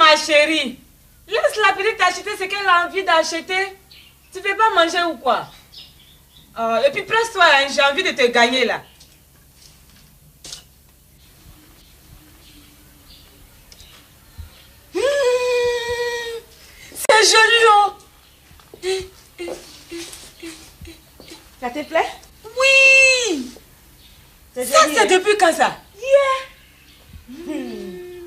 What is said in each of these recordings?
ma chérie. Laisse la petite acheter ce qu'elle a envie d'acheter. Tu veux pas manger ou quoi? Et puis presse-toi, hein, j'ai envie de te gagner là. C'est joli, oh. Ça te plaît? Oui. Ça, c'est depuis quand ça? Yeah.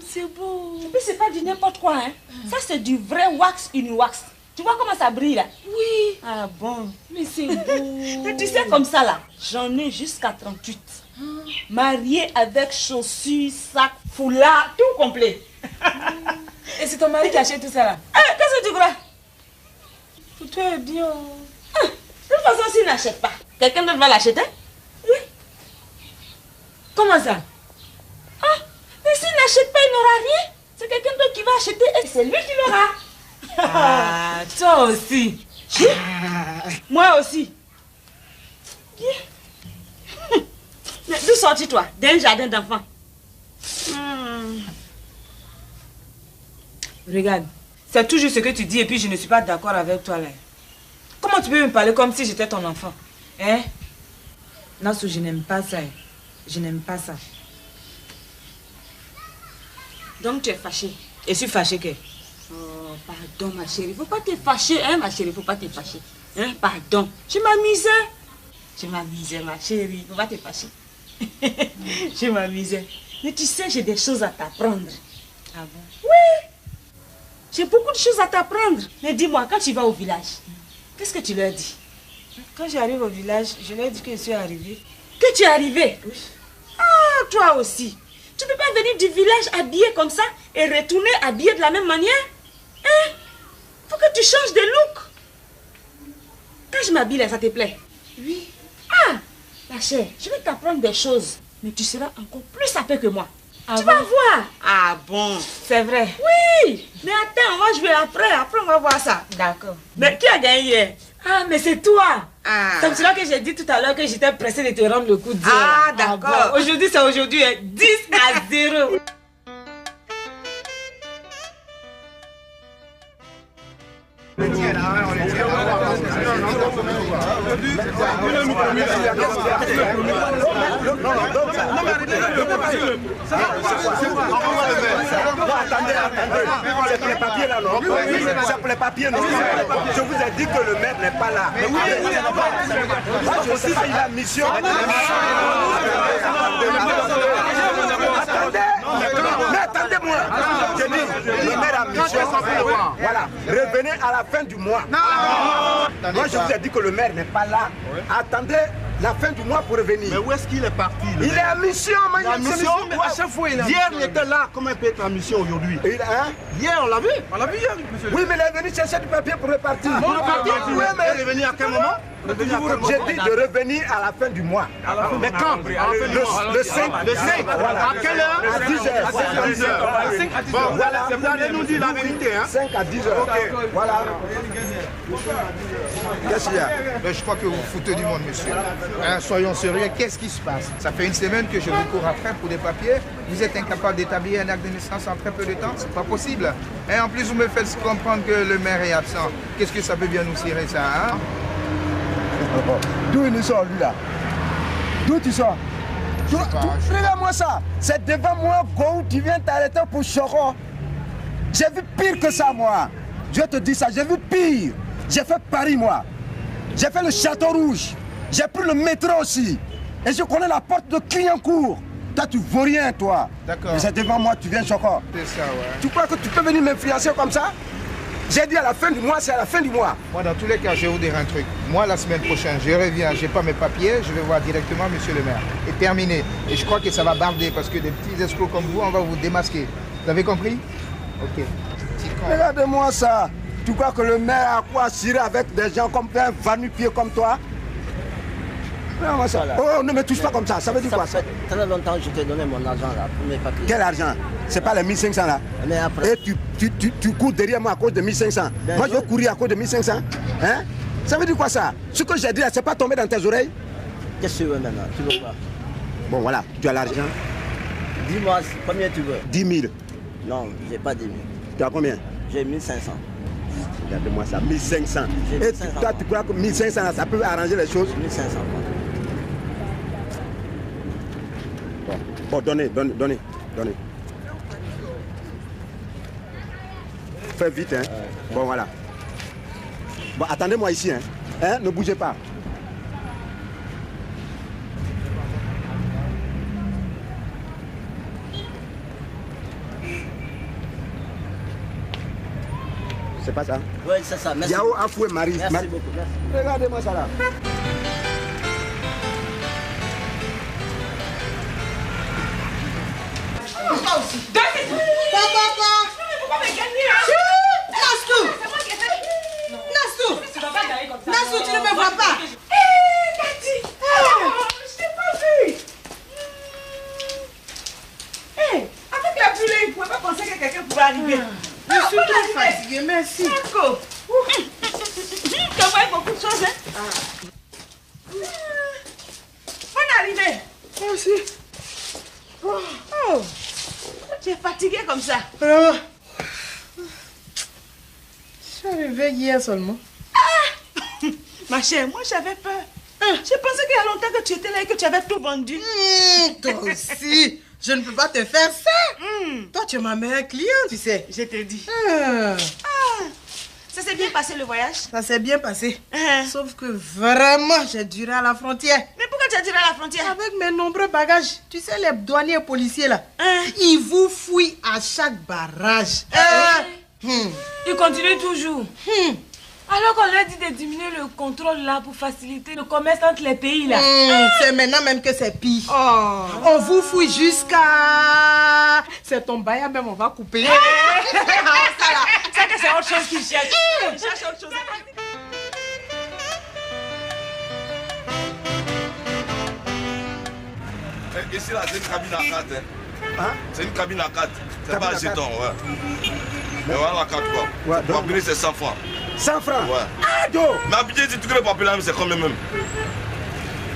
C'est beau. Et puis c'est pas du n'importe quoi, hein. Ça c'est du vrai wax wax. Tu vois comment ça brille là? Oui. Ah bon? Mais c'est beau. Et tu sais comme ça là, j'en ai jusqu'à 38. Mariée avec chaussures, sac, foulard, tout complet. Et c'est ton mari qui achète tout ça là? Qu'est-ce que tu crois? Pour toi, bien. De toute façon, s'il n'achète pas, quelqu'un d'autre va l'acheter? Oui. Comment ça? Mais s'il n'achète pas, il n'aura rien. C'est quelqu'un d'autre qui va acheter et c'est lui qui l'aura. Ah, toi aussi. Moi aussi. Mais d'où sortis toi? D'un jardin d'enfants. Regarde, c'est toujours ce que tu dis et puis je ne suis pas d'accord avec toi là. Comment tu peux me parler comme si j'étais ton enfant? Hein? Nassou, je n'aime pas ça. Je n'aime pas ça. Donc tu es fâchée. Et je suis fâchée que? Oh, pardon ma chérie. Faut pas te fâcher, hein ma chérie. Faut pas te fâcher. Hein, pardon. Je m'amusais. Je m'amusais ma chérie. Faut pas te fâcher. Je m'amusais. Mais tu sais, j'ai des choses à t'apprendre. Ah bon? Oui. J'ai beaucoup de choses à t'apprendre. Mais dis-moi, quand tu vas au village, qu'est-ce que tu leur dis? Quand j'arrive au village, je leur dis que je suis arrivée. Que tu es arrivée? Oui. Ah, toi aussi. Tu ne peux pas venir du village habillé comme ça et retourner habillé de la même manière. Hein? Faut que tu changes de look. Quand je m'habille là, ça te plaît? Oui. Ah, ma chère, je vais t'apprendre des choses. Mais tu seras encore plus sapée que moi. Ah tu bon? vas voir. Ah bon? C'est vrai. Oui. Mais attends, on va jouer après. Après, on va voir ça. D'accord. Mais qui a gagné hier? Ah, mais c'est toi. Ah. C'est pour cela que j'ai dit tout à l'heure que j'étais pressée de te rendre le coup de dieu. Ah, d'accord. Bon. Aujourd'hui, c'est aujourd'hui. 10 à 0. Attendez. C'est pour les papiers là, non? C'est pour les papiers, non? Je vous ai dit que le maire n'est pas là. Moi, je sais qu'il a mission. Mais attendez-moi. Je dis, le maire a mission. Voilà. Revenez à la fin du mois. Moi, je vous ai dit que le maire n'est pas là. Attendez la fin du mois pour revenir. Mais où est-ce qu'il est parti? Il est en mission, Il est en mission, mais à chaque fois il est hier, il était là. Comment il peut être en mission aujourd'hui? Hier, on l'a vu. On l'a vu hier, monsieur. Oui, mais il est venu chercher du papier pour repartir. Pour repartir? Oui, mais il est venu à quel moment? j'ai dit de revenir à la fin du mois. Mais quand? Le 5. Le 5. Voilà. À quelle heure? À 10h. À 10 heures. Bon, voilà, c'est pour aller nous dire la vérité. Hein? 5 à 10h. Voilà. Qu'est-ce qu'il y a? Mais je crois que vous foutez du monde, monsieur. Hein, soyons sérieux, qu'est-ce qui se passe? Ça fait une semaine que je vous cours après pour des papiers. Vous êtes incapable d'établir un acte de naissance en très peu de temps? C'est pas possible. Et en plus, vous me faites comprendre que le maire est absent. Qu'est-ce que ça peut bien nous tirer, ça, hein? D'où il sort, lui, là? D'où tu sors? Regarde-moi ça. C'est devant moi, Go, tu viens t'arrêter pour Choro. J'ai vu pire que ça, moi. Je te dis ça, j'ai vu pire. J'ai fait Paris, moi. J'ai fait le Château Rouge. J'ai pris le métro aussi. Et je connais la porte de Clignancourt. Toi, tu vaux rien, toi. D'accord. Mais c'est devant moi, tu viens Choro. C'est ça, ouais. Tu crois que tu peux venir m'influencer comme ça? J'ai dit à la fin du mois, c'est à la fin du mois. Moi, dans tous les cas, je vais vous dire un truc. Moi, la semaine prochaine, je reviens, je n'ai pas mes papiers, je vais voir directement monsieur le maire. Et terminé. Et je crois que ça va barder parce que des petits escrocs comme vous, on va vous démasquer. Vous avez compris? Ok. Regarde-moi ça. Tu crois que le maire a quoi cirer avec des gens comme un vanu-pied comme toi? Regarde-moi ça. Oh, ne me touche pas comme ça. Ça veut dire quoi ça? Ça fait très longtemps que je t'ai donné mon argent là pour mes papiers. Quel argent? C'est pas les 1500 là. Mais après... Et tu cours derrière moi à cause de 1500. Bien Moi sûr. je veux courir à cause de 1500. Hein? Ça veut dire quoi ça? Ce que j'ai dit là, c'est pas tombé dans tes oreilles? Qu'est-ce que tu veux maintenant? Tu veux quoi? Bon voilà, tu as l'argent. Dis-moi combien tu veux. 10 000. Non, j'ai pas 10 000. Tu as combien? J'ai 1500. Regarde-moi ça, 1500. J'ai Et 1500 toi, tu crois que 1500, ça peut arranger les choses? 1500 francs. Bon, donnez. Fais vite, hein. Bon, voilà. Bon, attendez-moi ici, hein. Ne bougez pas. C'est pas ça? Oui, c'est ça. Merci. Yao Afoué Marie. Merci beaucoup. Merci. Regardez-moi ça là. Nassou, tu ne me vois pas. Tati! Je t'ai pas vu! Avec la pluie, il ne pouvait pas penser que quelqu'un pouvait arriver. Je suis trop fatiguée, merci. Marco! Tu vois beaucoup de choses, hein? Bonne arrivée! Moi aussi. Oh! Tu es fatiguée comme ça. Vraiment. Je suis arrivée hier seulement. Ma chère, moi j'avais peur. J'ai pensé qu'il y a longtemps que tu étais là et que tu avais tout vendu. Toi aussi, je ne peux pas te faire ça. Toi, tu es ma meilleure cliente, tu sais. Je te dis. Ah, Ça s'est bien passé le voyage? ça s'est bien passé. Sauf que vraiment, j'ai duré à la frontière. Mais pourquoi tu as tiré à la frontière? Avec mes nombreux bagages. Tu sais, les douaniers et policiers là, ils vous fouillent à chaque barrage. Ils continuent toujours. Alors qu'on leur dit de diminuer le contrôle là pour faciliter le commerce entre les pays là. C'est maintenant même que c'est pire. On vous fouille jusqu'à... C'est ton bail même, on va couper. Ça que c'est autre chose qu'ils cherchent. Ils cherchent autre chose. Ici là, c'est une cabine à 4. Hein? C'est une cabine à 4. C'est Cabine pas un à jeton, ouais. Mais voilà la carte quoi. Ouais, Pour donc- appeler c'est 100 francs. 100 francs? Ouais. Ah, do! Mais habitué, si tu crées pour appeler c'est combien même?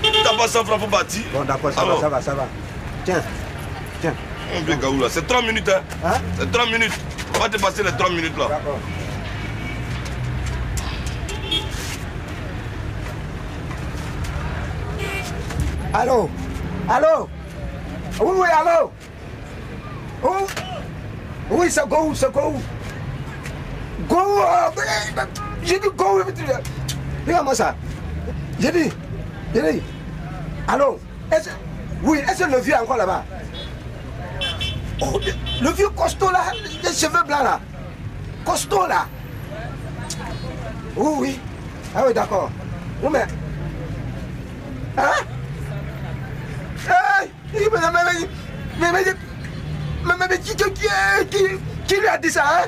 Tu n'as pas 100 francs pour bâtir? Bon, d'accord, ça Alors, va. Tiens. On vient Gaou là. C'est 3 minutes, hein? Hein? C'est 3 minutes. On va te passer les 3 minutes là. D'accord. Allô? Oui, allô? Oh? Oui, c'est Go. Go! J'ai dit Go! Regarde-moi ça. J'ai dit. Allô? Est-ce que le vieux est encore là-bas? Oh, le vieux costaud là, les cheveux blancs là. Costaud là. Oui. Ah oui, d'accord. Oui, mais... Hein? Mais qui lui a dit ça, hein?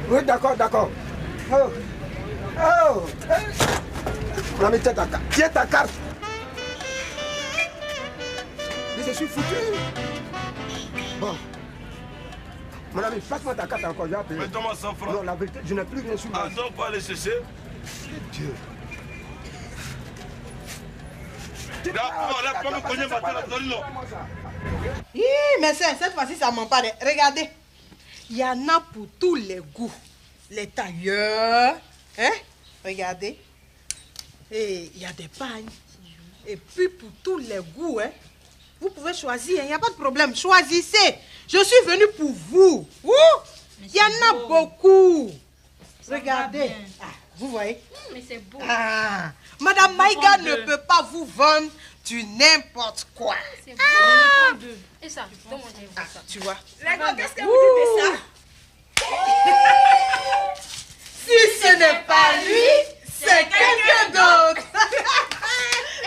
Oui, d'accord. Non, mais tiens ta carte. Mais je suis foutu. Bon. Mon ami, passe-moi ta carte encore, je vais payer. Mais donne-moi 100 francs. Non, la vérité, je n'ai plus rien sur moi. Ah, donc pour aller chercher. Dieu. Là, comment cogner ma tête, donne-le. Mais cette fois-ci, ça ne ment pas. Regardez. Il y en a pour tous les goûts. Les tailleurs. Hein? Regardez. Et il y a des pagnes. Et puis pour tous les goûts, hein? Vous pouvez choisir, il n'y a pas de problème. Choisissez. Je suis venue pour vous. Il y en a beaucoup. Regardez. Ah, vous voyez? Mais c'est beau. Ah, Madame Maïga ne peut pas vous vendre du n'importe quoi. C'est beau. Et ça, donne-moi j'ai vu ça. Tu vois? Qu'est-ce que vous dites de ça? Si ce n'est pas lui, c'est quelqu'un d'autre.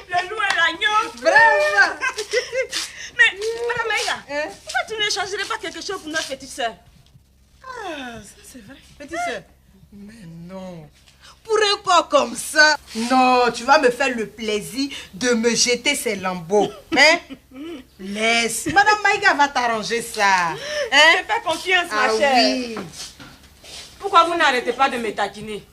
Le loup et l'agneau. Vraiment. Mais, Madame Maïga, pourquoi tu ne changerais pas quelque chose pour notre petite soeur? Ah, ça c'est vrai. Petite soeur. Mais non. Pour un corps comme ça. Non, tu vas me faire le plaisir de me jeter ces lambeaux. Hein? Laisse. Madame Maïga va t'arranger ça. Hein? Fais confiance, ma Ah chère. oui. Pourquoi vous n'arrêtez pas de me taquiner?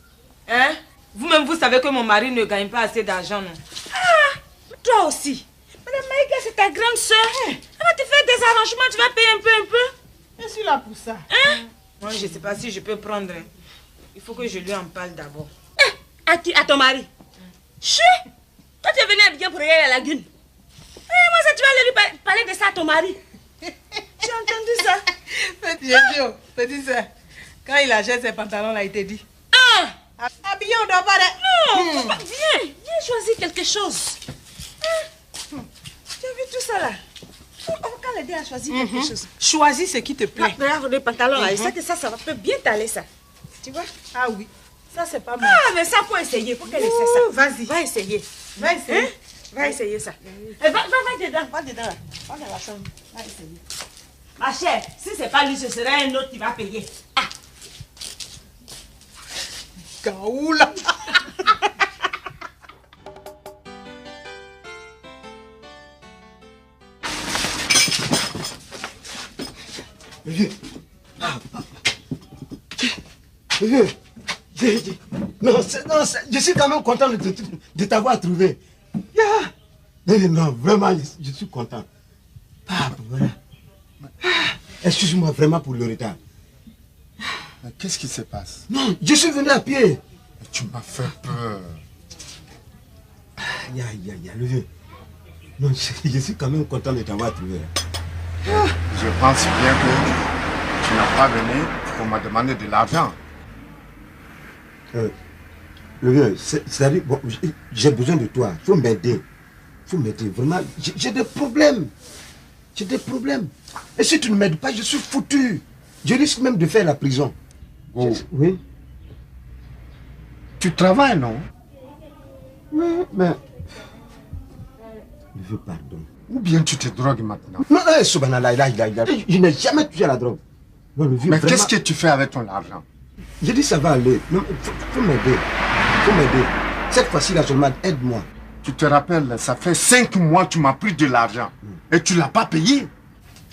Hein? Vous-même, vous savez que mon mari ne gagne pas assez d'argent, non? Ah, toi aussi. Mais Madame Maïga, c'est ta grande soeur. Elle va te faire des arrangements, tu vas payer un peu. Je suis là pour ça. Hein? Moi, je ne sais pas si je peux prendre. Il faut que je lui en parle d'abord. À ton mari. Chut! Toi, tu es venu à bien pour regarder la lagune. Moi, ça, tu vas aller lui parler de ça à ton mari. J'ai entendu ça. Petit soeur, quand il achète ses pantalons là, il te dit. Habillé, on doit pas. Non, viens choisir quelque chose. Tu as vu tout ça là? On va l'aider à choisir quelque chose. Choisis ce qui te plaît. Regarde les pantalons là, ça va bien t'aller ça. Tu vois? Ah oui, ça c'est pas mal. Ah, mais ça faut essayer, faut qu'elle essaie ça. Vas-y. Va essayer. Va essayer. Va essayer ça. Va dedans, va dedans là. Va dans la chambre, va essayer. Ma chère, si c'est pas lui, ce serait un autre qui va payer. Ah! Kaoula! Non, je suis quand même content de t'avoir trouvé. Non, vraiment, je suis content. Voilà. Excuse-moi vraiment pour le retard. Mais qu'est-ce qui se passe? Non, je suis venu à pied. Tu m'as fait peur. Le vieux. Non, je suis quand même content de t'avoir trouvé. Je pense bien que tu n'as pas venu pour me demander de l'argent. Le vieux, c'est-à-dire, bon, j'ai besoin de toi. Il faut m'aider. Vraiment, j'ai des problèmes. Et si tu ne m'aides pas, je suis foutu. Je risque même de faire la prison. Oh. Oui. Tu travailles, non? Oui, mais... Je veux pardon. Ou bien tu te drogues maintenant? Non, subhanallah, je n'ai jamais touché à la drogue. Non, le vieux, mais vraiment... qu'est-ce que tu fais avec ton argent? J'ai dit ça va aller. Non, faut m'aider. Cette fois-ci là seulement, aide-moi. Tu te rappelles, ça fait 5 mois que tu m'as pris de l'argent. Et tu ne l'as pas payé.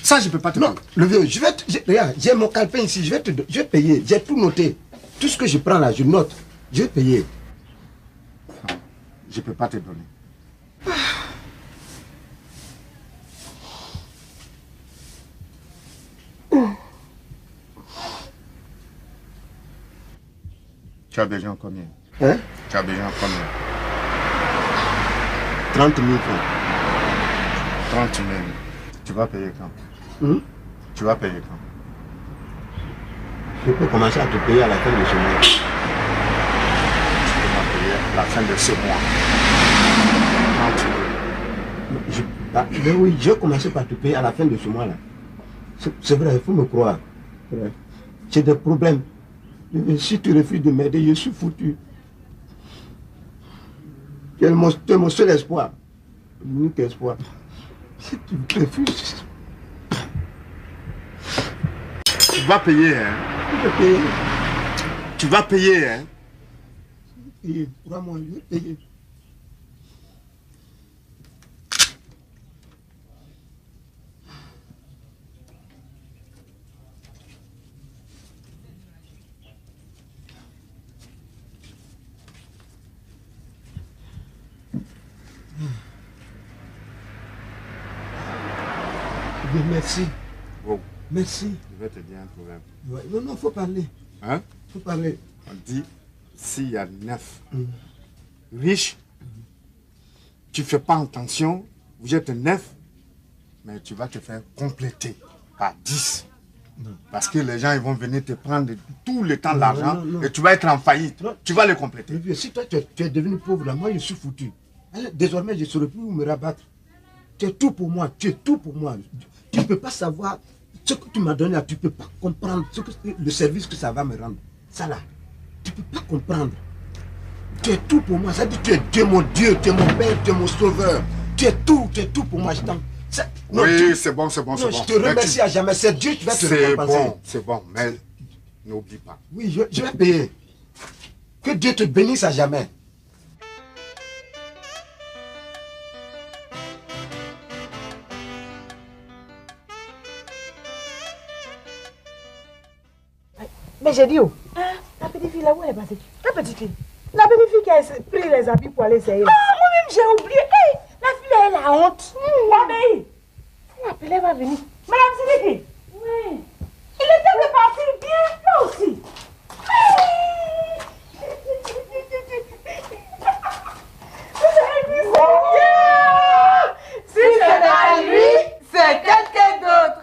Ça, je ne peux pas te payer. Non, le vieux, regarde, j'ai mon calepin ici, je vais payer. J'ai tout noté. Tout ce que je prends là, je note. Je vais payer. Non, je ne peux pas te donner. Tu as besoin de combien? Hein? Tu as besoin de combien? 30 000 francs. 30 000. Tu vas payer quand? Tu vas payer quand? Je peux commencer à te payer à la fin de ce mois. Tu vas payer à la fin de ce mois. 30 000. Mais oui, je vais commencer par te payer à la fin de ce mois-là. C'est vrai, il faut me croire. J'ai des problèmes. Si tu refuses de m'aider, je suis foutu. Tu es mon seul espoir. L'unique espoir. Si tu me refuses... Tu vas payer, hein? Je vais payer. Tu vas payer, hein? Je vais payer. Crois-moi, je vais payer. Merci. Wow. Merci. Je vais te dire un problème. Ouais. Non, faut parler. Hein? Faut parler. On dit, s'il y a 9 riches, tu ne fais pas attention, vous êtes 9, mais tu vas te faire compléter par 10. Parce que les gens ils vont venir te prendre tout le temps l'argent et tu vas être en faillite. Non. Tu vas les compléter. Mais si toi tu es devenu pauvre là, moi je suis foutu. Désormais je ne saurais plus où me rabattre. Tu es tout pour moi, tu es tout pour moi. Tu ne peux pas savoir ce que tu m'as donné là, tu ne peux pas comprendre le service que ça va me rendre. Ça là, tu ne peux pas comprendre. Tu es tout pour moi, ça dit tu es Dieu, mon Dieu, tu es mon Père, tu es mon Sauveur. Tu es tout pour moi. Non, oui, c'est bon, c'est bon, c'est bon. Je te remercie à jamais, c'est Dieu qui va te récompenser. C'est bon, mais n'oublie pas. Oui, je vais payer. Que Dieu te bénisse à jamais. Mais j'ai dit, la petite fille là, où elle est passée? La petite fille? La petite fille qui a pris les habits pour aller essayer. Ah, moi-même j'ai oublié. Hey, la fille là, elle a honte. Elle va venir. Madame Sidiki. Oui. Il est temps de partir bien, là aussi. Si c'est pas lui, c'est quelqu'un d'autre.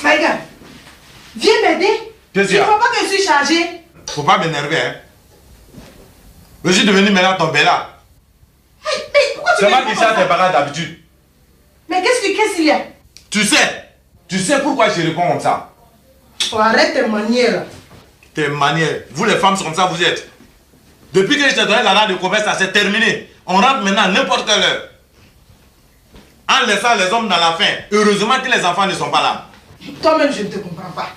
Maïga, viens m'aider. Qu'est-ce qu'il y a? Tu ne vois pas que je suis chargée? Faut pas m'énerver, hein. Je suis devenu maintenant ton bella. Hey, mais pourquoi tu C'est me moi fais qui comme chante ça? tes parents d'habitude. Mais qu'est-ce qu'il y a? Tu sais pourquoi je réponds comme ça? Oh, arrête tes manières. Tes manières. Vous les femmes, c'est comme ça vous êtes. Depuis que je t'ai donné l'argent de commerce, ça c'est terminé. On rentre maintenant à n'importe quelle heure. En laissant les hommes dans la faim. Heureusement que les enfants ne sont pas là. Toi-même, je ne te comprends pas.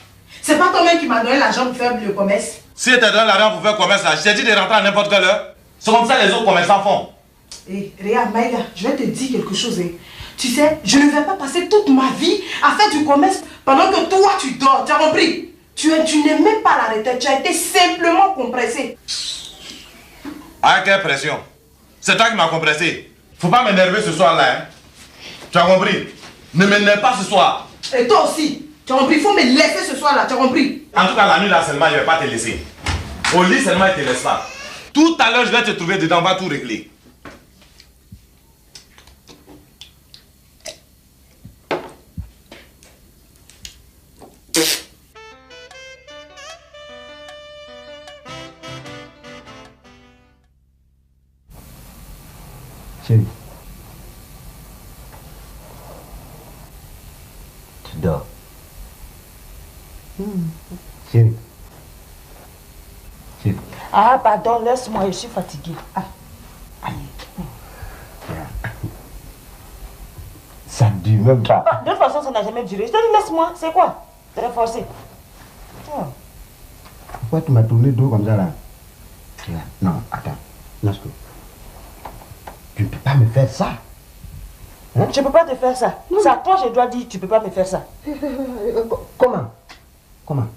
C'est pas toi-même qui m'as donné l'argent pour faire le commerce. Si je t'ai donné l'argent pour faire commerce, là, je t'ai dit de rentrer à n'importe quelle heure. C'est comme ça les autres commerçants font. Hé, regarde, Maïga, je vais te dire quelque chose. Hein. Tu sais, je ne vais pas passer toute ma vie à faire du commerce pendant que toi, tu dors. Tu as compris? Tu n'es même pas à la retraite. Tu as été simplement compressé. Ah, quelle pression. C'est toi qui m'as compressé. Faut pas m'énerver ce soir-là, hein. Tu as compris? Ne m'énerve pas ce soir. Et toi aussi. Tu as compris? Il faut me laisser ce soir-là. Tu as compris? En tout cas, la nuit là seulement, je vais pas te laisser. Au lit seulement, il te laisse pas. Tout à l'heure, je vais te trouver dedans, on va tout régler. Chérie. Tu dors. Chérie. Chérie. Ah, pardon, laisse-moi, je suis fatiguée. Ah. Ça ne dure même pas. De toute façon, ça n'a jamais duré. Je te dis, laisse-moi, c'est quoi? Très forcé. Oh. Pourquoi tu m'as tourné dos comme ça là? Non, attends. Nasco. Tu ne peux pas me faire ça. Hein? Je ne peux pas te faire ça. C'est à toi, je dois dire, tu ne peux pas me faire ça. Comment? Comment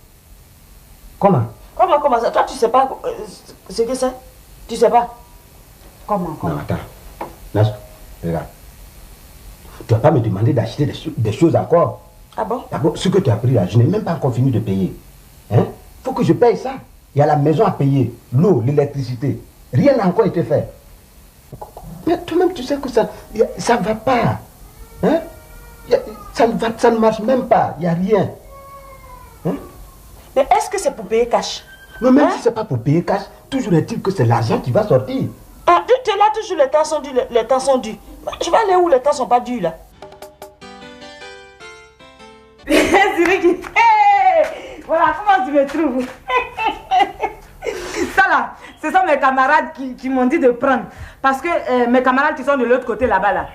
ça? Toi, tu ne sais pas ce que c'est? Tu ne sais pas? Comment? Non, attends. Nasco, regarde. Tu ne vas pas me demander d'acheter des choses encore. Ah bon? D'abord, ce que tu as pris là, je n'ai même pas encore fini de payer. Hein? Faut que je paye ça. Il y a la maison à payer, l'eau, l'électricité. Rien n'a encore été fait. Mais toi-même, tu sais que ça ne va pas. Hein? Ça ne marche même pas. Il n'y a rien. Hein? Mais est-ce que c'est pour payer cash? Non, même hein? si ce n'est pas pour payer cash, toujours est-il que c'est l'argent qui va sortir. Ah, tu es là toujours, les temps sont dus, les temps sont dus. Je vais aller où les temps sont pas dus là? Voilà, comment tu me trouves? Ça là, ce sont mes camarades qui m'ont dit de prendre. Parce que mes camarades qui sont de l'autre côté là-bas là,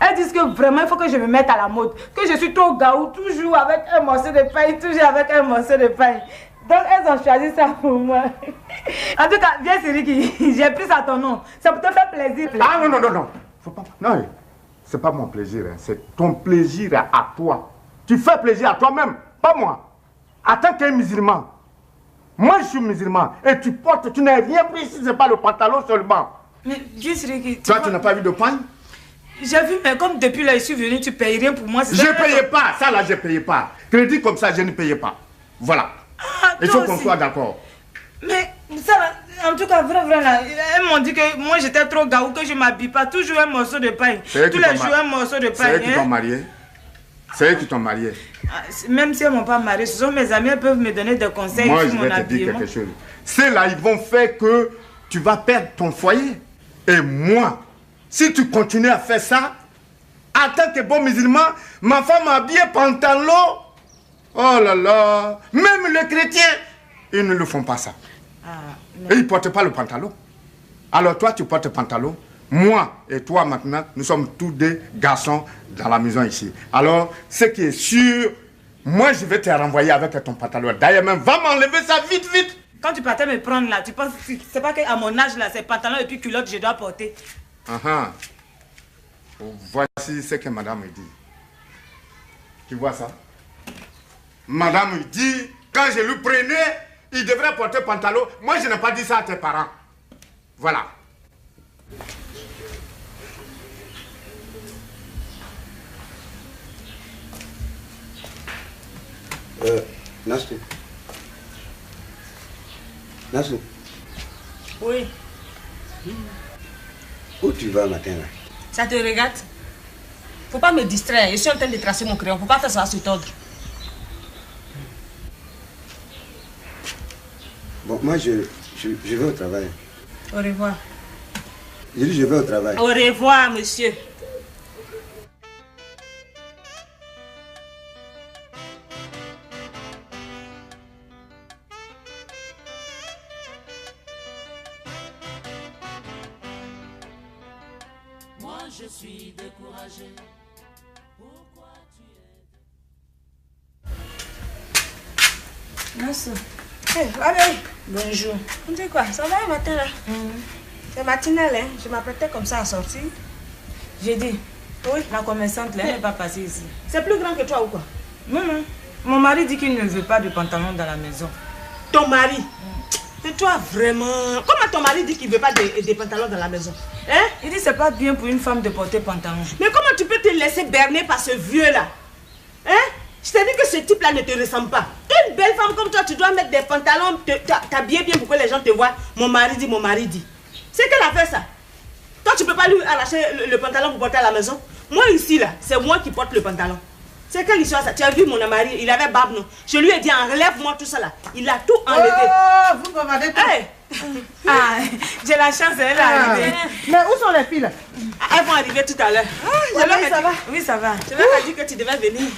elles disent que vraiment il faut que je me mette à la mode. Que je suis trop gaou, toujours avec un morceau de pain, toujours avec un morceau de pain. Donc elles ont choisi ça pour moi. En tout cas, viens Siriki, j'ai pris ça à ton nom. Ça pour te faire plaisir. Ah non. Faut pas. Non, c'est pas mon plaisir, hein. C'est ton plaisir à toi. Tu fais plaisir à toi-même, pas moi. En tant qu'un musulman, moi je suis musulman et tu n'as rien pris si c'est pas le pantalon seulement. Mais viens Siriki. Toi, tu n'as pas vu de pain? J'ai vu, mais comme depuis là je suis venu, tu payes rien pour moi. Je ne payais pas, ça là je ne payais pas. Crédit comme ça, je ne payais pas. Voilà. Ah, il faut qu'on soit d'accord. Mais ça là, en tout cas, vrai là, elles m'ont dit que moi j'étais trop gaou, que je ne m'habille pas, toujours un morceau de pain. Tous les jours un morceau de pain. C'est eux qui t'ont marié. C'est eux qui t'ont marié. Même si elles ne m'ont pas marié, ce sont mes amis, elles peuvent me donner des conseils. Moi, sur je mon vais te dire habillement. quelque chose. Ceux-là, ils vont faire que tu vas perdre ton foyer. Et moi, si tu continues à faire ça, en tant que bon musulman, ma femme a habillé pantalon. Oh là là. Même les chrétiens, ils ne le font pas ça. Et ils ne portent pas le pantalon. Alors toi, tu portes le pantalon. moi et toi maintenant, nous sommes tous des garçons dans la maison ici. Alors, ce qui est sûr, moi je vais te renvoyer avec ton pantalon. D'ailleurs même, va m'enlever ça vite, vite. Quand tu partais me prendre là, tu penses que c'est pas qu'à mon âge là, c'est pantalon et puis culotte je dois porter. Voici ce que madame me dit. Tu vois ça? Madame me dit, quand je lui prenais, il devrait porter pantalon. Moi, je n'ai pas dit ça à tes parents. Voilà. Nastou. Nastou. Oui. Où tu vas matin là? Ça te regarde? Faut pas me distraire. Je suis en train de tracer mon crayon. Faut pas faire ça sur ordre. Bon, moi je vais au travail. Au revoir. Je dis je vais au travail. Au revoir, monsieur. Moi je suis découragé. Pourquoi tu es... Merci. Allez. Bonjour. On dit quoi? Ça va le matin là? C'est matinal, hein? Je m'apprêtais comme ça à sortir. J'ai dit, oui, la commerçante là, elle n'est pas passée ici. C'est plus grand que toi ou quoi? Non, non. Mon mari dit qu'il ne veut pas de pantalon dans la maison. Ton mari? C'est toi vraiment... Comment ton mari dit qu'il ne veut pas de pantalons dans la maison? Hein? Il dit que c'est pas bien pour une femme de porter pantalon. Mais comment tu peux te laisser berner par ce vieux là? Hein? Je t'ai dit que ce type là ne te ressemble pas. Une belle femme comme toi, tu dois mettre des pantalons, t'habiller bien pour que les gens te voient. Mon mari dit. C'est qu'elle a fait ça. Toi, tu peux pas lui arracher le pantalon pour porter à la maison. Moi ici là, c'est moi qui porte le pantalon. C'est quelle histoire ça? Tu as vu mon mari, il avait barbe non? Je lui ai dit enlève-moi tout ça là. Il a tout enlevé. Oh, vous m'avez tout. Hey. Ah, j'ai la chance, elle est arrivée. Mais où sont les filles là? Elles vont arriver tout à l'heure. Ça va? Oui, ça va. Je vais dire que tu devais venir.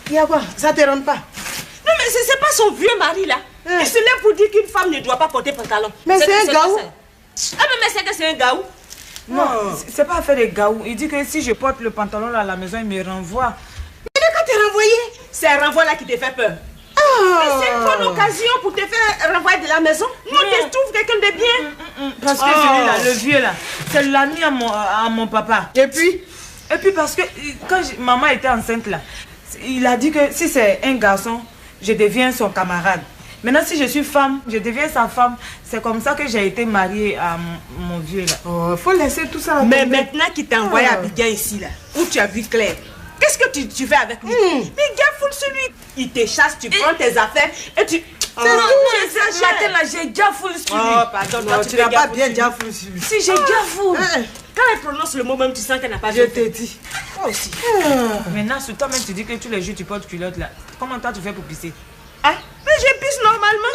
Il y a quoi? Ça te rentre pas? Non mais c'est pas son vieux mari là. Il se lève pour dire qu'une femme ne doit pas porter pantalon. Mais c'est un gaou. Ah mais c'est que c'est un gaou. Non, c'est pas affaire de gaou. Il dit que si je porte le pantalon là à la maison, il me renvoie. Mais quand t'es renvoyé, c'est un renvoi là qui te fait peur. Mais c'est une bonne occasion pour te faire renvoyer de la maison. Nous, tu trouves quelqu'un de bien. Parce que celui-là, le vieux là, c'est l'ami à mon papa. Et puis parce que quand maman était enceinte là, il a dit que si c'est un garçon, je deviens son camarade. Maintenant, si je suis femme, je deviens sa femme. C'est comme ça que j'ai été mariée à mon vieux là. Oh, faut laisser tout ça. Mais maintenant qu'il t'a envoyé à Abidjan ici là, où tu as vu Claire, qu'est-ce que tu fais avec lui? Mais gaffe celui, il te chasse, tu prends tes affaires et tu... C'est tout, ce matin là, j'ai déjà foule sur lui. Oh, pardon, non, tu n'as pas bien déjà foule sur lui. Si, j'ai déjà foule. Quand elle prononce le mot même, tu sens qu'elle n'a pas Je t'ai dit. Moi aussi. Maintenant, sur toi-même, tu dis que tous les jours tu portes culotte là. Comment toi tu fais pour pisser? Hein? Mais je pisse normalement.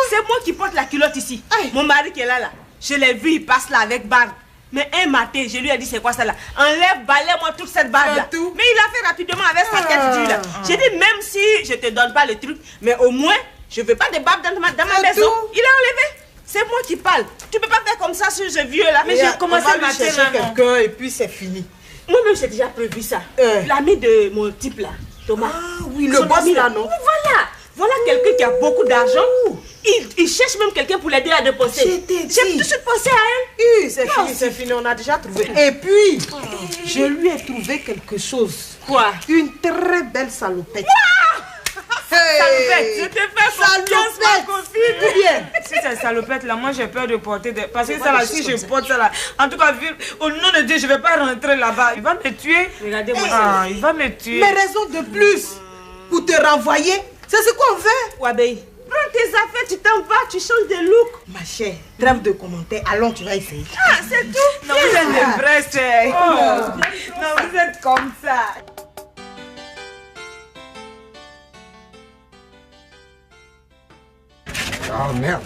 C'est moi qui porte la culotte ici. Mon mari qui est là. Je l'ai vu, il passe là avec barbe. Mais un matin, je lui ai dit c'est quoi ça là? Enlève, balaye-moi toute cette barbe là. Mais il a fait rapidement avec sa tête dure là. J'ai dit même si je te donne pas le truc, mais au moins, je veux pas de barbe dans ma maison. Il a enlevé. C'est moi qui parle. Tu peux pas faire comme ça sur ce vieux là. Mais j'ai commencé à chercher quelqu'un et puis c'est fini. Moi-même j'ai déjà prévu ça. L'ami de mon type là, Thomas. Ah oui, le boss là non? Voilà quelqu'un qui a beaucoup d'argent. Il cherche même quelqu'un pour l'aider à déposer. J'ai tout de suite pensé à elle. Oui, c'est fini, on a déjà trouvé. Et puis, je lui ai trouvé quelque chose. Quoi? Une très belle salopette. Salopette, je te fais confiance, ma copine. Bien. Si c'est salopette là, moi j'ai peur de porter des... Parce que ça là, si je porte ça là, en tout cas, au nom de Dieu, je vais pas rentrer là-bas. Il va me tuer. Regardez-moi. Il va me tuer. Mais raison de plus pour te renvoyer, c'est ce qu'on fait. Wabei, prends tes affaires, tu t'en vas, tu changes de look. Ma chère, trêve de commentaires, allons, tu vas essayer. Ah, c'est tout. Non, vous êtes des vrais chers. Non, vous êtes comme ça. Oh merde.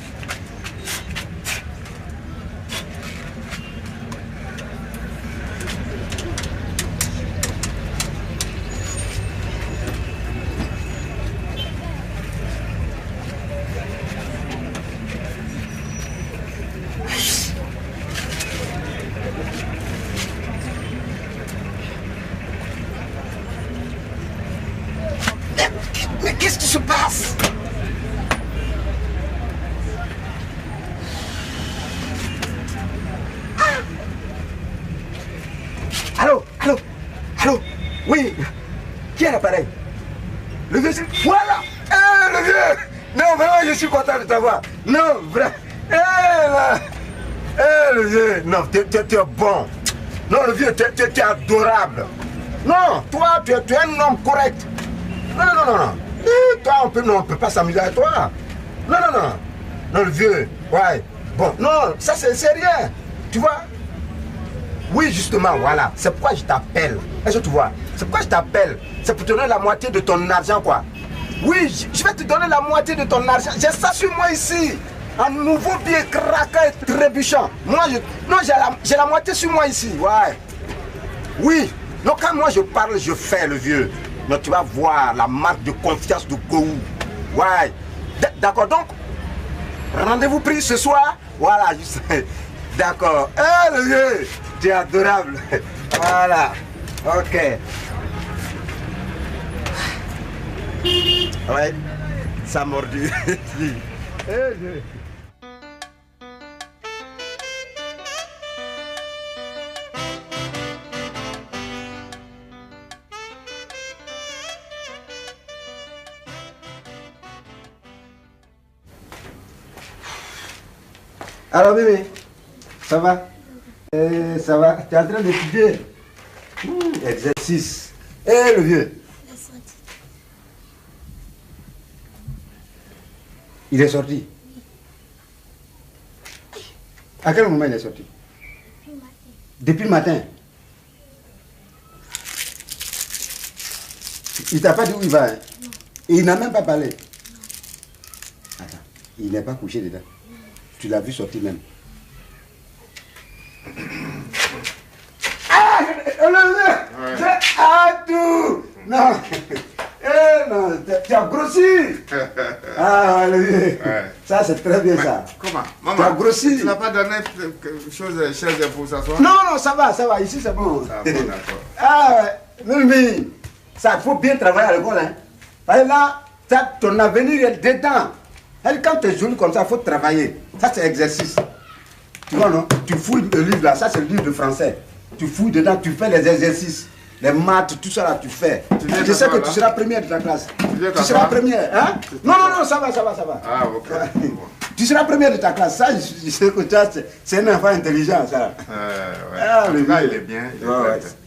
Allô, allô, allô. Oui. Qui est l'appareil? Le vieux, voilà. Le vieux. Non, vraiment, je suis content de t'avoir. Non, vraiment. Le vieux. Non, tu es bon. Non, le vieux, tu es adorable. Non, toi, tu es un homme correct. Non. Toi, on peut pas s'amuser avec toi. Non. Non, le vieux. Ouais. Bon, non, ça, c'est rien. Tu vois? Oui, justement, voilà. C'est pourquoi je t'appelle. Est-ce que tu vois? C'est pourquoi je t'appelle. C'est pour te donner la moitié de ton argent, quoi. Oui, je vais te donner la moitié de ton argent. J'ai ça sur moi ici. Un nouveau billet craquant et trébuchant. Moi, j'ai la moitié sur moi ici. Ouais. Oui. Donc, quand moi je parle, je fais, le vieux. Donc, tu vas voir la marque de confiance de Gou. Ouais. D'accord, donc, rendez-vous pris ce soir. Voilà, je sais. D'accord. Le vieux, tu es adorable. Voilà. Ok. Ouais, ça a mordu. Alors bébé, ça va? Ça va? Tu es en train d'étudier? Exercice. Le vieux. Il est sorti. À quel moment il est sorti? Depuis le matin. Il t'a pas dit où il va, hein? Et il n'a même pas parlé. Attends, il n'est pas couché dedans. Tu l'as vu sortir même. Tout. Non. Non, tu as grossi. Le vieux. Ça, c'est très bien. Ça. Comment? Maman, tu as grossi. Tu n'as pas donné quelque chose de chaise pour s'asseoir? Non, ça va. Ici, c'est bon. Ça va, d'accord. Mais ça, il faut bien travailler à l'école. Hein. Parce que là, ton avenir est dedans. Quand tu es joli comme ça, il faut travailler. Ça, c'est exercice. Tu vois, non? Tu fouilles le livre là, ça, c'est le livre de français. Tu fouilles dedans, tu fais les exercices. Les maths, tout ça là, tu fais. Je sais que tu seras première de ta classe. Tu seras première, hein? Non, ça va. Ah, ok. Tu seras première de ta classe. Ça, je sais que c'est un enfant intelligent, ça. Le gars, il est bien.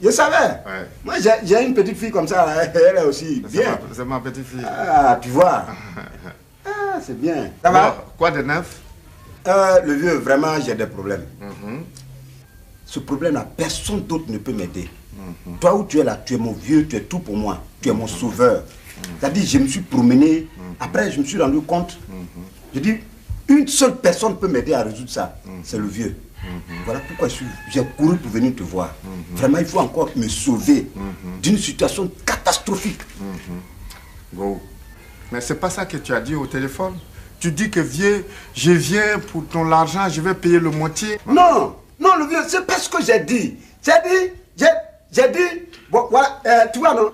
Je savais. Moi, j'ai une petite fille comme ça, là. Elle est aussi bien. C'est ma petite fille. Ah, tu vois. C'est bien. Ça va? Quoi de neuf? Le vieux, vraiment, j'ai des problèmes. Ce problème-là, personne d'autre ne peut m'aider. Toi où tu es là, tu es mon vieux, tu es tout pour moi. Tu es mon sauveur. C'est-à-dire, je me suis promené. Après, je me suis rendu compte. Je dis, une seule personne peut m'aider à résoudre ça. C'est le vieux. Voilà pourquoi j'ai couru pour venir te voir. Vraiment, il faut encore me sauver d'une situation catastrophique. Go. Mais c'est pas ça que tu as dit au téléphone. Tu dis que vieux, je viens pour ton argent, je vais payer le moitié. Non, le vieux, c'est pas ce que j'ai dit. J'ai dit, bon, voilà, tu vois, non,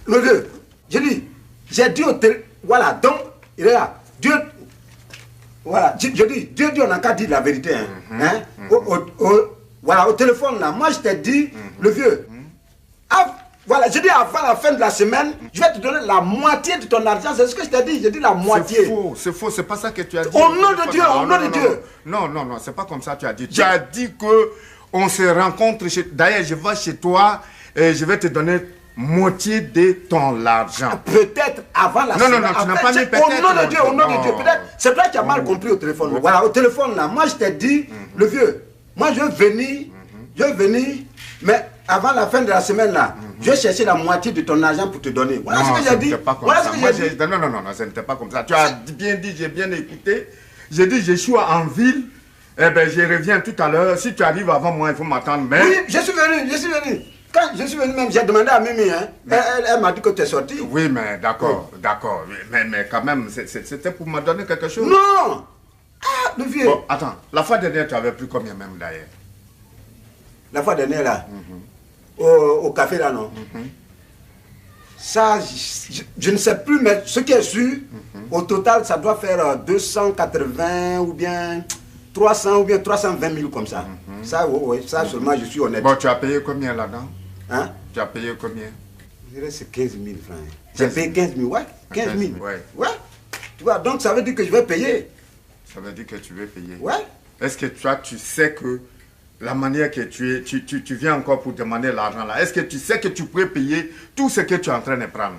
le vieux, j'ai dit au téléphone, voilà, donc, il est là, Dieu, voilà, je dis, Dieu, on n'a qu'à dire la vérité, hein, voilà, au téléphone, là, moi, je t'ai dit, le vieux, voilà, j'ai dit avant la fin de la semaine, je vais te donner la moitié de ton argent, c'est ce que je t'ai dit, j'ai dit la moitié. C'est faux, c'est pas ça que tu as dit. Au nom de Dieu, au nom de Dieu. Non, c'est pas comme ça que tu as dit. Tu as dit que on se rencontre chez... D'ailleurs, je vais chez toi et je vais te donner moitié de ton argent. Peut-être avant la semaine. Non, tu n'as pas mis peut-être. Au nom de Dieu, peut-être. C'est toi qui as mal compris au téléphone. Voilà, au téléphone, là, moi, je t'ai dit, le vieux, moi, je vais venir, mais avant la fin de la semaine, là, je vais chercher la moitié de ton argent pour te donner. Voilà ce que j'ai dit. Voilà ce que j'ai dit. Non, ce n'était pas comme ça. Tu as bien dit, j'ai bien écouté. J'ai dit, je suis en ville. Eh bien, je reviens tout à l'heure. Si tu arrives avant moi, il faut m'attendre. Mais... Oui, je suis venu. Quand je suis venu même, j'ai demandé à Mimi, hein. Elle m'a dit que tu es sorti. Oui, mais d'accord. Mais quand même, c'était pour me donner quelque chose. Non. Le vieux. Bon, attends. La fois dernière, tu avais pris combien même d'ailleurs? La fois dernière, là, au café, là, non? Ça, je ne sais plus, mais ce qui est sûr, au total, ça doit faire 280 ou bien 300 ou bien 320 000 comme ça. Ça, ça seulement je suis honnête. Bon, tu as payé combien là-dedans? Hein? Tu as payé combien? Je dirais c'est 15 000 francs. J'ai payé 15 000, ouais. 15 000. Ouais. Tu vois, donc ça veut dire que je vais payer. Ça veut dire que tu veux payer. Ouais. Est-ce que toi, tu sais que la manière que tu viens encore pour demander l'argent là, est-ce que tu sais que tu peux payer tout ce que tu es en train de prendre?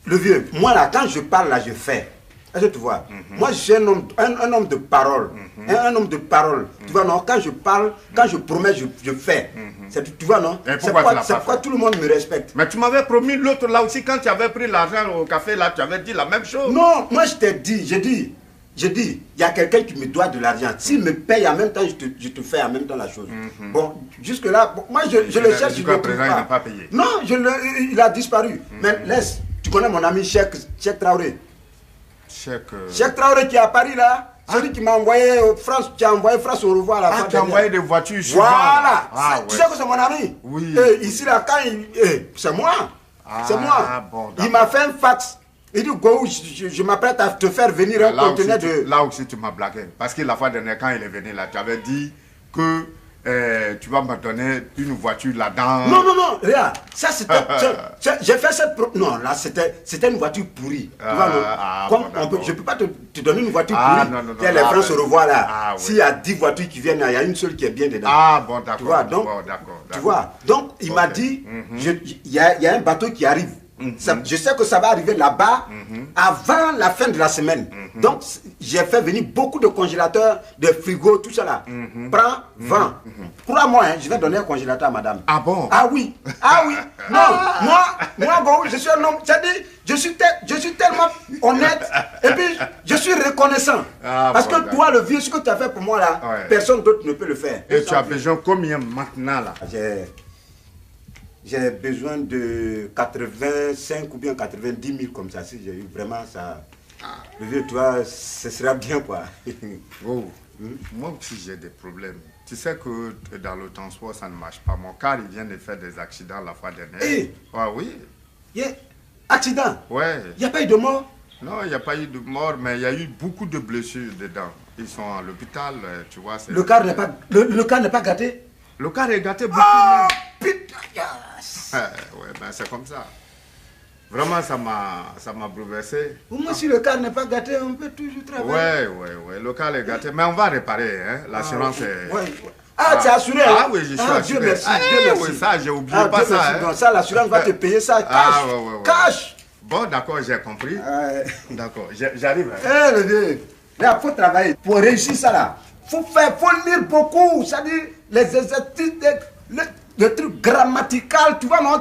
Le vieux, moi là, quand je parle là, je fais. Est-ce que tu vois? Moi, je suis un homme de parole. Un homme de parole. Tu vois, non? Quand je parle, quand je promets, je fais. Tu vois, non? C'est pourquoi tout le monde me respecte. Mais tu m'avais promis l'autre là aussi, quand tu avais pris l'argent au café là, tu avais dit la même chose. Non, moi je t'ai dit, j'ai dit, il y a quelqu'un qui me doit de l'argent. S'il me paye en même temps, je te fais en même temps la chose. Bon, jusque-là, moi je le cherche, je ne le trouve pas. Non, il a disparu. Mais laisse, tu connais mon ami Cheikh Traoré. Cheikh Traoré qui est à Paris là, celui qui m'a envoyé France, qui a envoyé France au revoir à la fin. Tu as envoyé des voitures souvent. Voilà, tu ouais. sais que c'est mon ami. Oui. Et ici là, quand c'est moi. C'est moi. Bon, il m'a fait un fax. Il dit, Go, je m'apprête à te faire venir un conteneur de... Là aussi, tu m'as blagué. Parce que la fois dernière, quand il est venu là, tu avais dit que tu vas me donner une voiture là-dedans. Non, regarde. Ça, c'était... J'ai fait cette... Non, là, c'était une voiture pourrie. Tu vois, je ne peux pas te donner une voiture pourrie. Non. Les francs se revoient là. S'il y a 10 voitures qui viennent, il y a une seule qui est bien dedans. Bon, d'accord. Tu vois, donc... Tu vois, donc, il m'a dit, il y a un bateau qui arrive. Je sais que ça va arriver là-bas avant la fin de la semaine. Donc, j'ai fait venir beaucoup de congélateurs, de frigos, tout ça là. Prends, vends. Crois-moi, je vais donner un congélateur à madame. Ah bon? Ah oui. Non, moi, bon, je suis un homme. C'est-à-dire, je suis tellement honnête et puis je suis reconnaissant. Parce que toi, le vieux, ce que tu as fait pour moi là, personne d'autre ne peut le faire. Et tu as besoin combien maintenant là? J'ai besoin de 85 ou bien 90 000 comme ça. Si j'ai eu vraiment ça, le vieux, toi, ce sera bien quoi. Moi aussi j'ai des problèmes. Tu sais que dans le transport ça ne marche pas. Mon car il vient de faire des accidents la fois dernière. Oui. Accident? Ouais. Il n'y a pas eu de mort? Non, il n'y a pas eu de mort, mais il y a eu beaucoup de blessures dedans. Ils sont à l'hôpital, tu vois. Le car n'est pas gâté? Le car est gâté beaucoup même. Putain. Ouais, ben c'est comme ça. Vraiment, ça m'a bouleversé. Moi, si le car n'est pas gâté, on peut toujours travailler. Ouais, le car est gâté. Mais on va réparer, hein. L'assurance est... tu es assuré? Oui, je suis assuré. Dieu merci. Oui, ça, j'ai oublié pas ça. Donc ça, l'assurance va te payer ça cash. Cash. Bon, d'accord, j'ai compris. D'accord, j'arrive. Le vieux, il faut travailler. Pour réussir ça, là, faut lire beaucoup. C'est-à-dire, les exercices, le truc grammatical, tu vois, non,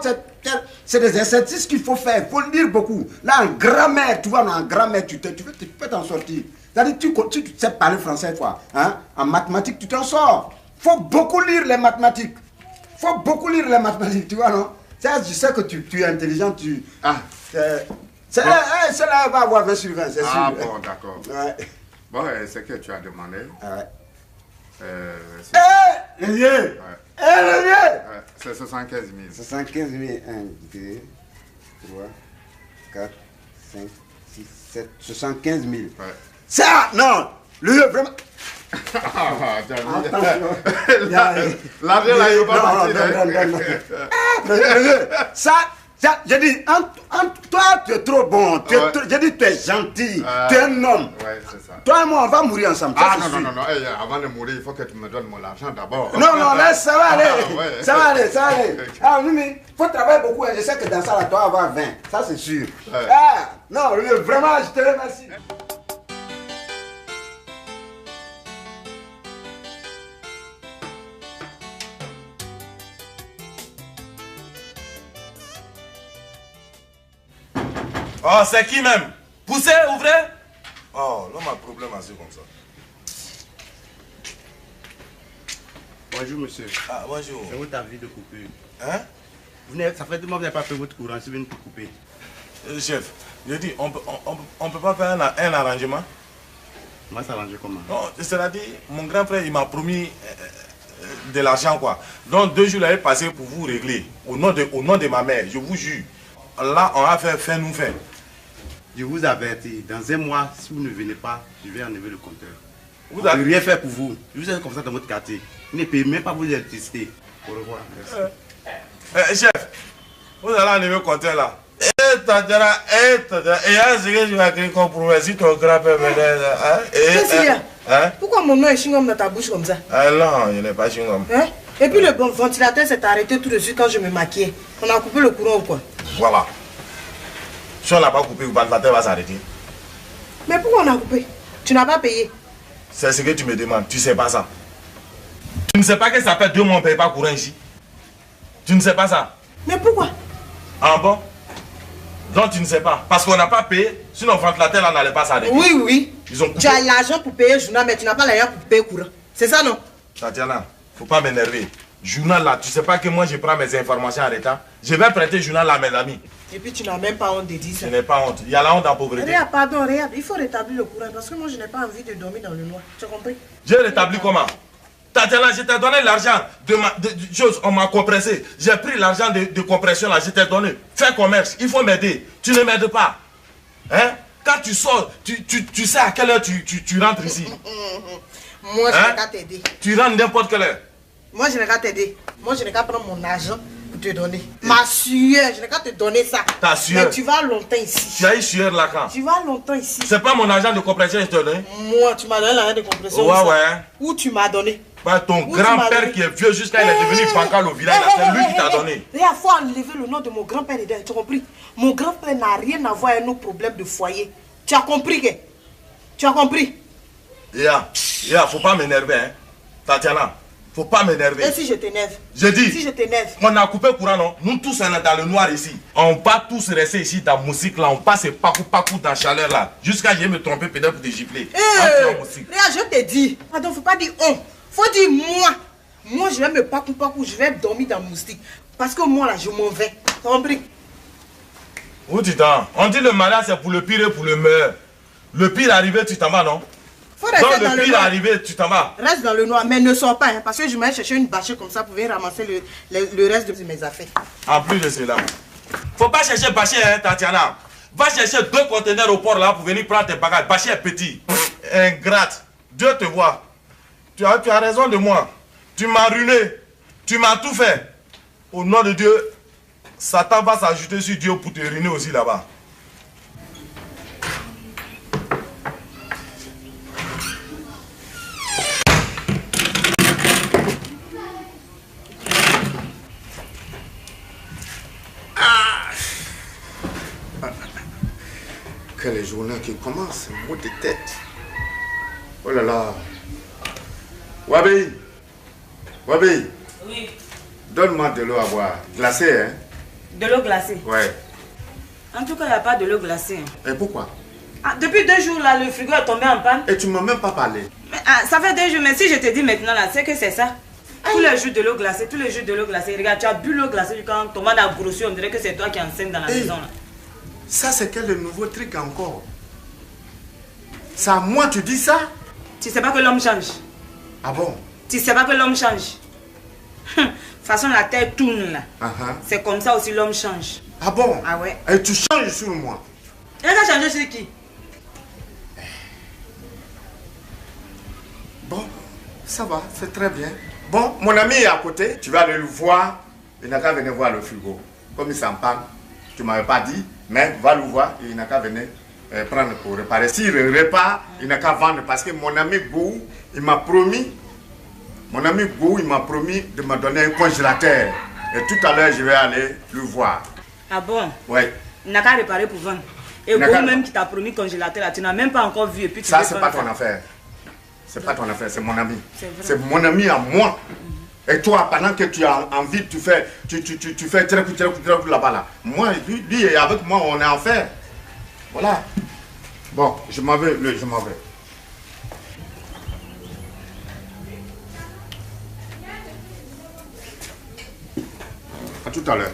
c'est des exercices qu'il faut faire. Il faut lire beaucoup. Là, en grammaire, tu vois, en grammaire, tu peux t'en sortir. C'est-à-dire, tu sais parler français, quoi. Hein? En mathématiques, tu t'en sors. Il faut beaucoup lire les mathématiques. Tu vois, non? Ça, je sais que tu es intelligent, celle-là va avoir 20 sur 20, c'est sûr. Bon, d'accord. Bon, c'est que tu as demandé. Le vieux! Le vieux! C'est 75 000. 75 000. 1, 2, 3, 4, 5, 6, 7, 75 000. Ça, non! Le vieux, vraiment. L'argent là, il va pas partir. Le vieux, ça, j'ai dit, toi, tu es trop bon. J'ai dit, tu es gentil. Tu es un homme. Ouais, c'est ça. Toi et moi, on va mourir ensemble. Non. Avant de mourir, il faut que tu me donnes mon argent d'abord. Non, laisse, ça va aller. Ça va aller. Mimi, il faut travailler beaucoup. Je sais que dans ça, là, tu vas avoir 20. Ça, c'est sûr. Non, vraiment, je te remercie. Oh, c'est qui même? Poussez, ouvrez. Oh, l'homme a problème assez comme ça. Bonjour monsieur. Bonjour. C'est votre avis de couper. Hein? Ça fait 2 mois que vous n'avez pas fait votre courant, c'est venu pour couper. Chef, je dis, on peut pas faire un arrangement? Moi, ça arrange comment? Non, c'est-à-dire, mon grand frère, il m'a promis de l'argent, quoi. Donc 2 jours, il est passé pour vous régler. Au nom de ma mère, je vous jure. Là, on va faire nous faire. Je vous avertis, dans 1 mois, si vous ne venez pas, je vais enlever le compteur. Vous ne peut rien faire pour vous. Je vous ai comme ça dans votre quartier. Vous ne payez même pas vous électricité. Au revoir. Merci. Chef, vous allez enlever le compteur là. Et il y a ce que je vais écrire comme promesse. Si ton grand-père venait. Qu'est-ce qu'il y a? Pourquoi mon nom est chewing-gum dans ta bouche comme ça? Ah non, il n'est pas chewing-gum. Hein? Et puis le ventilateur s'est arrêté tout de suite quand je me maquillais. On a coupé le courant ou quoi? Voilà. Si on n'a pas coupé, le ventilateur va s'arrêter. Mais pourquoi on a coupé? Tu n'as pas payé? C'est ce que tu me demandes. Tu ne sais pas ça. Tu ne sais pas que ça fait 2 mois qu'on ne paye pas courant ici. Tu ne sais pas ça. Mais pourquoi? Ah bon? Donc tu ne sais pas. Parce qu'on n'a pas payé, sinon le ventilateur là n'allait pas s'arrêter. Oui, oui. Ils ont coupé. Tu as l'argent pour payer le journal, mais tu n'as pas l'argent pour payer le courant. C'est ça, non? Tatiana, faut pas m'énerver. Journal là, tu sais pas que moi je prends mes informations en retard. Je vais prêter le journal à mes amis. Et puis tu n'as même pas honte de dire ça. Je n'ai pas honte. Il y a la honte en pauvreté. Regarde, pardon, regarde. Il faut rétablir le courant parce que moi je n'ai pas envie de dormir dans le noir. Tu as compris? J'ai rétabli comment? Tatiana, je t'ai donné l'argent de choses, on m'a compressé. J'ai pris l'argent de compression là, je t'ai donné. Fais commerce, il faut m'aider. Tu ne m'aides pas. Hein? Quand tu sors, tu sais à quelle heure tu rentres ici. Moi je n'ai qu'à t'aider. Tu rentres n'importe quelle heure. Moi je n'ai qu'à t'aider. Moi je n'ai qu'à prendre mon argent pour te donner. Ma sueur, je n'ai qu'à te donner ça. Ta sueur. Mais tu vas longtemps ici. Tu as eu sueur là quand? Tu vas longtemps ici. C'est pas mon argent de compression que je t'ai donné? Moi, tu m'as donné l'argent de compression. Ouais, ouais. Où tu m'as donné? Bah, ton grand-père qui est vieux jusqu'à il est devenu bancal au village, c'est lui qui t'a donné. Il faut enlever le nom de mon grand-père dedans, tu as compris? Mon grand-père n'a rien à voir avec nos problèmes de foyer. Tu as compris que? Tu as compris? Faut pas m'énerver, hein. Tatiana, faut pas m'énerver. Et si je t'énerve? Je dis. Si je t'énerve? On a coupé le courant, non? Nous tous, on est dans le noir ici. On va tous rester ici dans la musique là. On passe partout dans la chaleur là. Jusqu'à je me tromper peut-être pour te gifler. Regarde, je te dis. Pardon, faut pas dire on. Faut dire moi. Moi, je vais me parcourir, je vais dormir dans le moustique. Parce que moi, là, je m'en vais. T'as compris? Où tu t'en? On dit le mariage, c'est pour le pire et pour le meilleur. Le pire arrivé, tu t'en vas, non? Faut rester dans le pire arrivé, tu t'en vas. Reste dans le noir, mais ne sors pas, hein, parce que je vais chercher une bâchette comme ça pour venir ramasser le reste de mes affaires. En plus de cela, faut pas chercher bâchette, hein, Tatiana. Va chercher 2 conteneurs au port là pour venir prendre tes bagages. Bâchette est petit. Ingrate. Dieu te voit. Tu as raison de moi. Tu m'as ruiné. Tu m'as tout fait. Au nom de Dieu, Satan va s'ajouter sur Dieu pour te ruiner aussi là-bas. Quelle journée qui commence, mot de tête. Oh là là. Wabi. Wabi. Oui. Donne-moi de l'eau à boire. Glacée, hein? De l'eau glacée? Ouais. En tout cas, il n'y a pas de l'eau glacée. Et pourquoi? Depuis 2 jours, là, le frigo est tombé en panne. Et tu ne m'as même pas parlé. Mais, ça fait 2 jours, mais si je te dis maintenant, là, c'est que c'est ça. Tous les jours de l'eau glacée, tous les jours de l'eau glacée. Regarde, tu as bu l'eau glacée quand ton mal a grossi, on dirait que c'est toi qui es enceinte dans la maison, là. Ça, c'est quel le nouveau truc encore? C'est à moi tu dis ça? Tu sais pas que l'homme change? Ah bon? Tu sais pas que l'homme change? De toute façon, la terre tourne là. C'est comme ça aussi l'homme change. Ah bon? Ah ouais. Et tu changes sur moi? Et elle a changé sur qui? Bon, ça va, c'est très bien. Bon, mon ami est à côté, tu vas aller le voir. Il n'a qu'à venir voir le frigo. Comme il s'en parle, tu ne m'avais pas dit, mais va le voir, il n'a qu'à venir prendre pour réparer. S'il répare, il n'a qu'à vendre parce que mon ami Gou, il m'a promis, de me donner un congélateur. Et tout à l'heure, je vais aller le voir. Ah bon? Oui. Il n'a qu'à réparer pour vendre. Et Gou même qui t'a promis congélateur là, tu n'as même pas encore vu. Et puis tu ça, c'est pas ton affaire. C'est pas ton affaire, c'est mon ami. C'est mon ami à moi. Et toi, pendant que tu as envie, tu fais très là-bas là. Moi, lui et avec moi, on est en fer. Voilà. Bon, je m'en vais, je m'en vais. À tout à l'heure.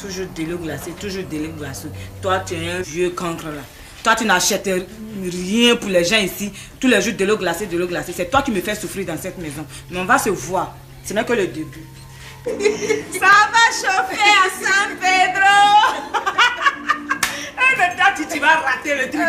Toujours de l'eau glacée, toujours de l'eau glacée. Toi, tu es un vieux cancre là. Toi, tu n'achètes rien pour les gens ici. Tous les jours de l'eau glacée, de l'eau glacée. C'est toi qui me fais souffrir dans cette maison. Mais on va se voir. Ce n'est que le début. Ça va chauffer à San Pedro. Et maintenant tu vas rater le truc.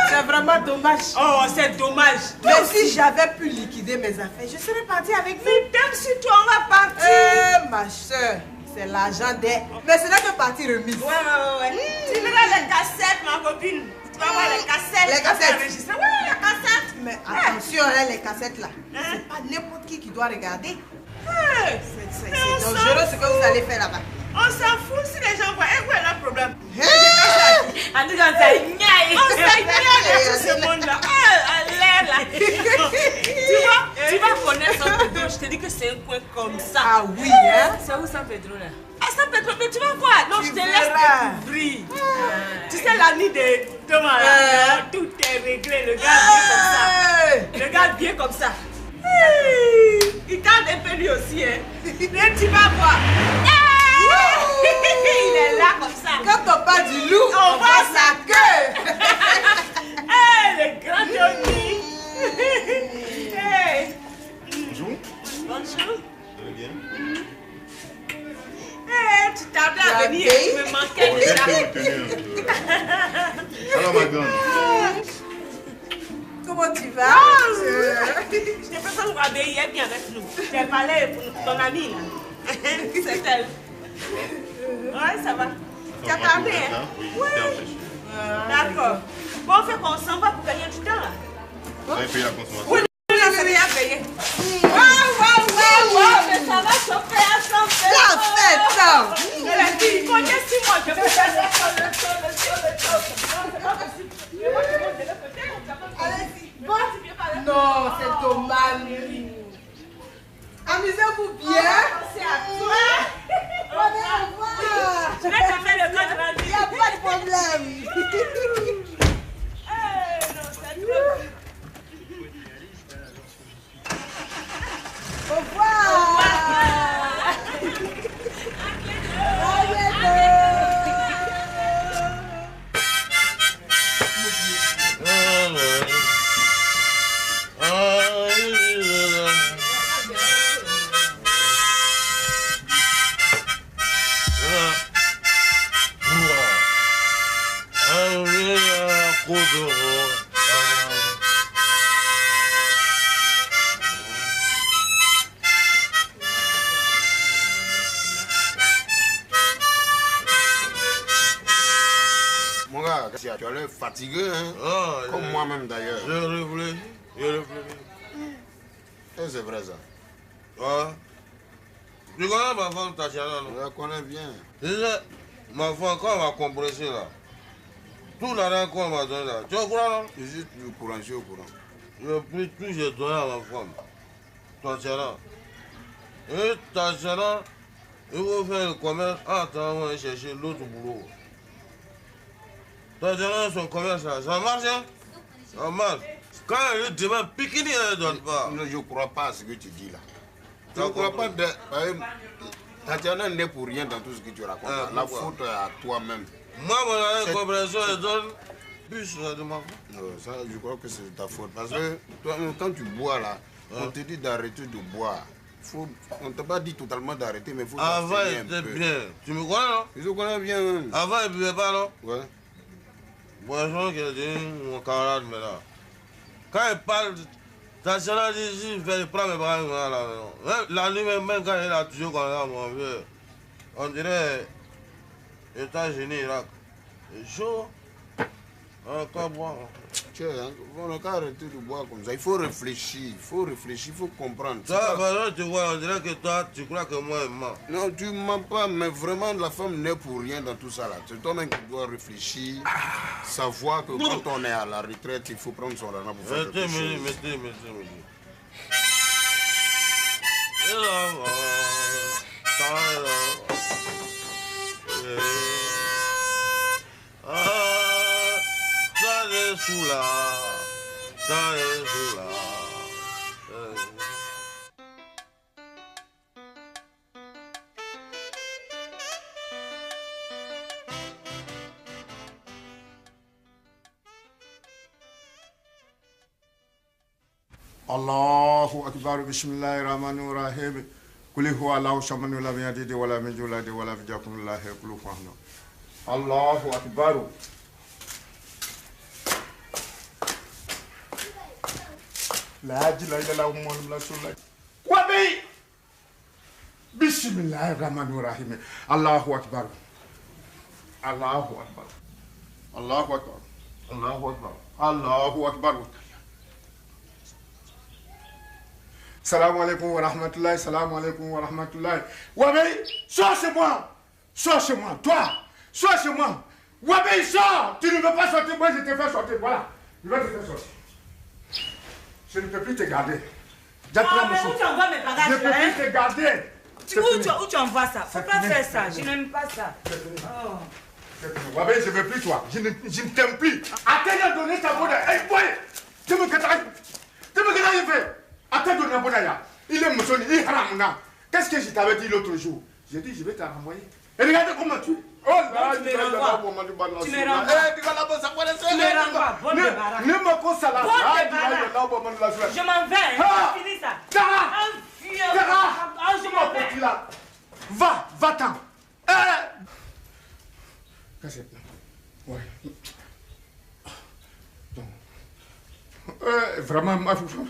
C'est vraiment dommage. Oh, c'est dommage. Mais si j'avais pu liquider mes affaires, je serais partie avec vous. Mais même si toi, on va partir. Ma soeur, c'est l'argent des... Mais ce n'est que partie remise. Ouais. Tu verras les cassettes, ma copine. Tu vas voir les cassettes. Les cassettes. Oui, les cassettes. Mais attention, les cassettes là. C'est pas n'importe qui doit regarder. C'est dangereux ce que vous allez faire là-bas. On s'en fout si les gens voient. Et où est le problème? En tout cas, on s'aignaille dans ce monde-là. Allez là. Tu vas connaître San Pedro. Je te dis que c'est un coin comme ça. Ah oui, hein? C'est où San Pedro là? Ah, San Pedro, mais tu vas voir. Non, je te laisse découvrir. Tu sais, la nuit de Thomas là, tout est réglé. Le gars vient comme ça. Le gars vient comme ça. Il tarde un peu lui aussi, hein. Mais tu vas voir. Il est là comme ça. Quand on parle du loup, on voit sa queue. Le grand Tony. Bonjour. Bonjour. Vous allez bien? Tu tardais à venir, tu me manquais déjà. Alors ma grande. Comment tu vas? Je t'ai fait ça nous rabais hier, viens avec nous. J'ai parlé pour ton amie là. C'est elle. Ouais, ça va. Tu as tardé, hein? Oui, d'accord. Bon, on fait qu'on s'en va pour gagner du temps là. Vous avez payé la consommation? Oui, on a rien payé. Waouh, mais ça va chauffer à 100 Ça fait Elle a dit, il connaît 6 mois. Je peux faire le temps. C'est pas possible. Mais moi, je monte de l'autre côté. Allez-y. Non, c'est dommage. Amusez-vous bien. C'est à toi. Au revoir. Je vais te faire le code rendu. Il n'y a pas de problème. Non, c'est trop. Au revoir. Mon gars, tu as l'air fatigué, hein? Comme moi-même d'ailleurs. Je réfléchis. Et c'est vrai ça. Ouais. Tu connais ma femme Tatiana, non? Je la connais bien. Déjà, ma femme, quand elle m'a compressé là, tout l'argent qu'on m'a donné là, tu es au courant, non? Je suis au courant, J'ai pris tout, j'ai donné à ma femme. Tatiana. Et Tatiana, il faut faire le commerce en attendant de chercher l'autre boulot. Tatiana, son commerce là, ça marche, hein? Ça marche. Quand elle demande Pikini, elle ne donne pas. Non, je ne crois pas à ce que tu dis là. Je ne crois pas. Tatiana n'est pour rien dans tout ce que tu racontes. La faute est à toi-même. Moi, mon compréhension, elle donne plus de ma faute. Ça, je crois que c'est ta faute. Parce que toi, quand tu bois là, on te dit d'arrêter de boire. On ne t'a pas dit totalement d'arrêter, mais il faut avant, il était bien. Tu me connais, non? Je te connais bien. Même. Avant, il ne buvait pas, non? Ouais. Bonjour, qui a dit mon camarade maintenant. Quand il parle, Tatiana dit si je prends mes bras à la maison. La nuit même quand il a toujours comme ça, mon vieux, on dirait États-Unis, Irak. C'est chaud. Encore boire. Tiens, on n'a qu'à arrêter de boire comme ça. Il faut réfléchir, il faut comprendre. Ça, tu vois, on dirait que toi, tu crois que moi, je mens. Non, tu ne mens pas, mais vraiment, la femme n'est pour rien dans tout ça là. C'est toi-même qui dois réfléchir, savoir que quand on est à la retraite, il faut prendre son argent pour faire quelque chose. Mettez. Allahu Akbar, Bismillahirrahmanirrahim. Kuli huwa Allahu samanu lam yalid wa lam yulad wa lam yakul lahu kufuwan ahad. Allahu Akbar. La ilaha illallah Muhammadur Rasulullah. Wabi. Bismillahirrahmanirrahim. Allahu Akbar. Allahu Akbar. Allahu Akbar. Allahu Akbar. Allahu Akbar. Salam alaikum wa rahmatullahi. Salam alaikum wa rahmatullahi. Wabi, sors chez moi. Sors chez moi. Toi, sors chez moi. Wabi, sors. Tu ne veux pas sortir. Moi, je te fais sortir. Voilà. Je vais te faire sortir. Je ne peux plus te garder. Ah, mais où tu envoies mes bagages? Je ne peux plus te garder. Où tu envoies ça? Faut pas faire ça. Je n'aime pas ça. Oh. Wabi, je ne veux plus toi. Je ne t'aime plus. Attends de donner ta bonne. Hey, boy. Tu me fait. Attends de donner ta bonne. Il est mousson. Il est haramuna. Qu'est-ce que je t'avais dit l'autre jour? J'ai dit, je vais te renvoyer. Et regardez comment tu. Oh là, tu me renvoies. Tu me renvoies. Bonne débarras. Je m'en vais. C'est fini ça. Je m'en vais. Va-t'en. Ouais. Vraiment, ma fille.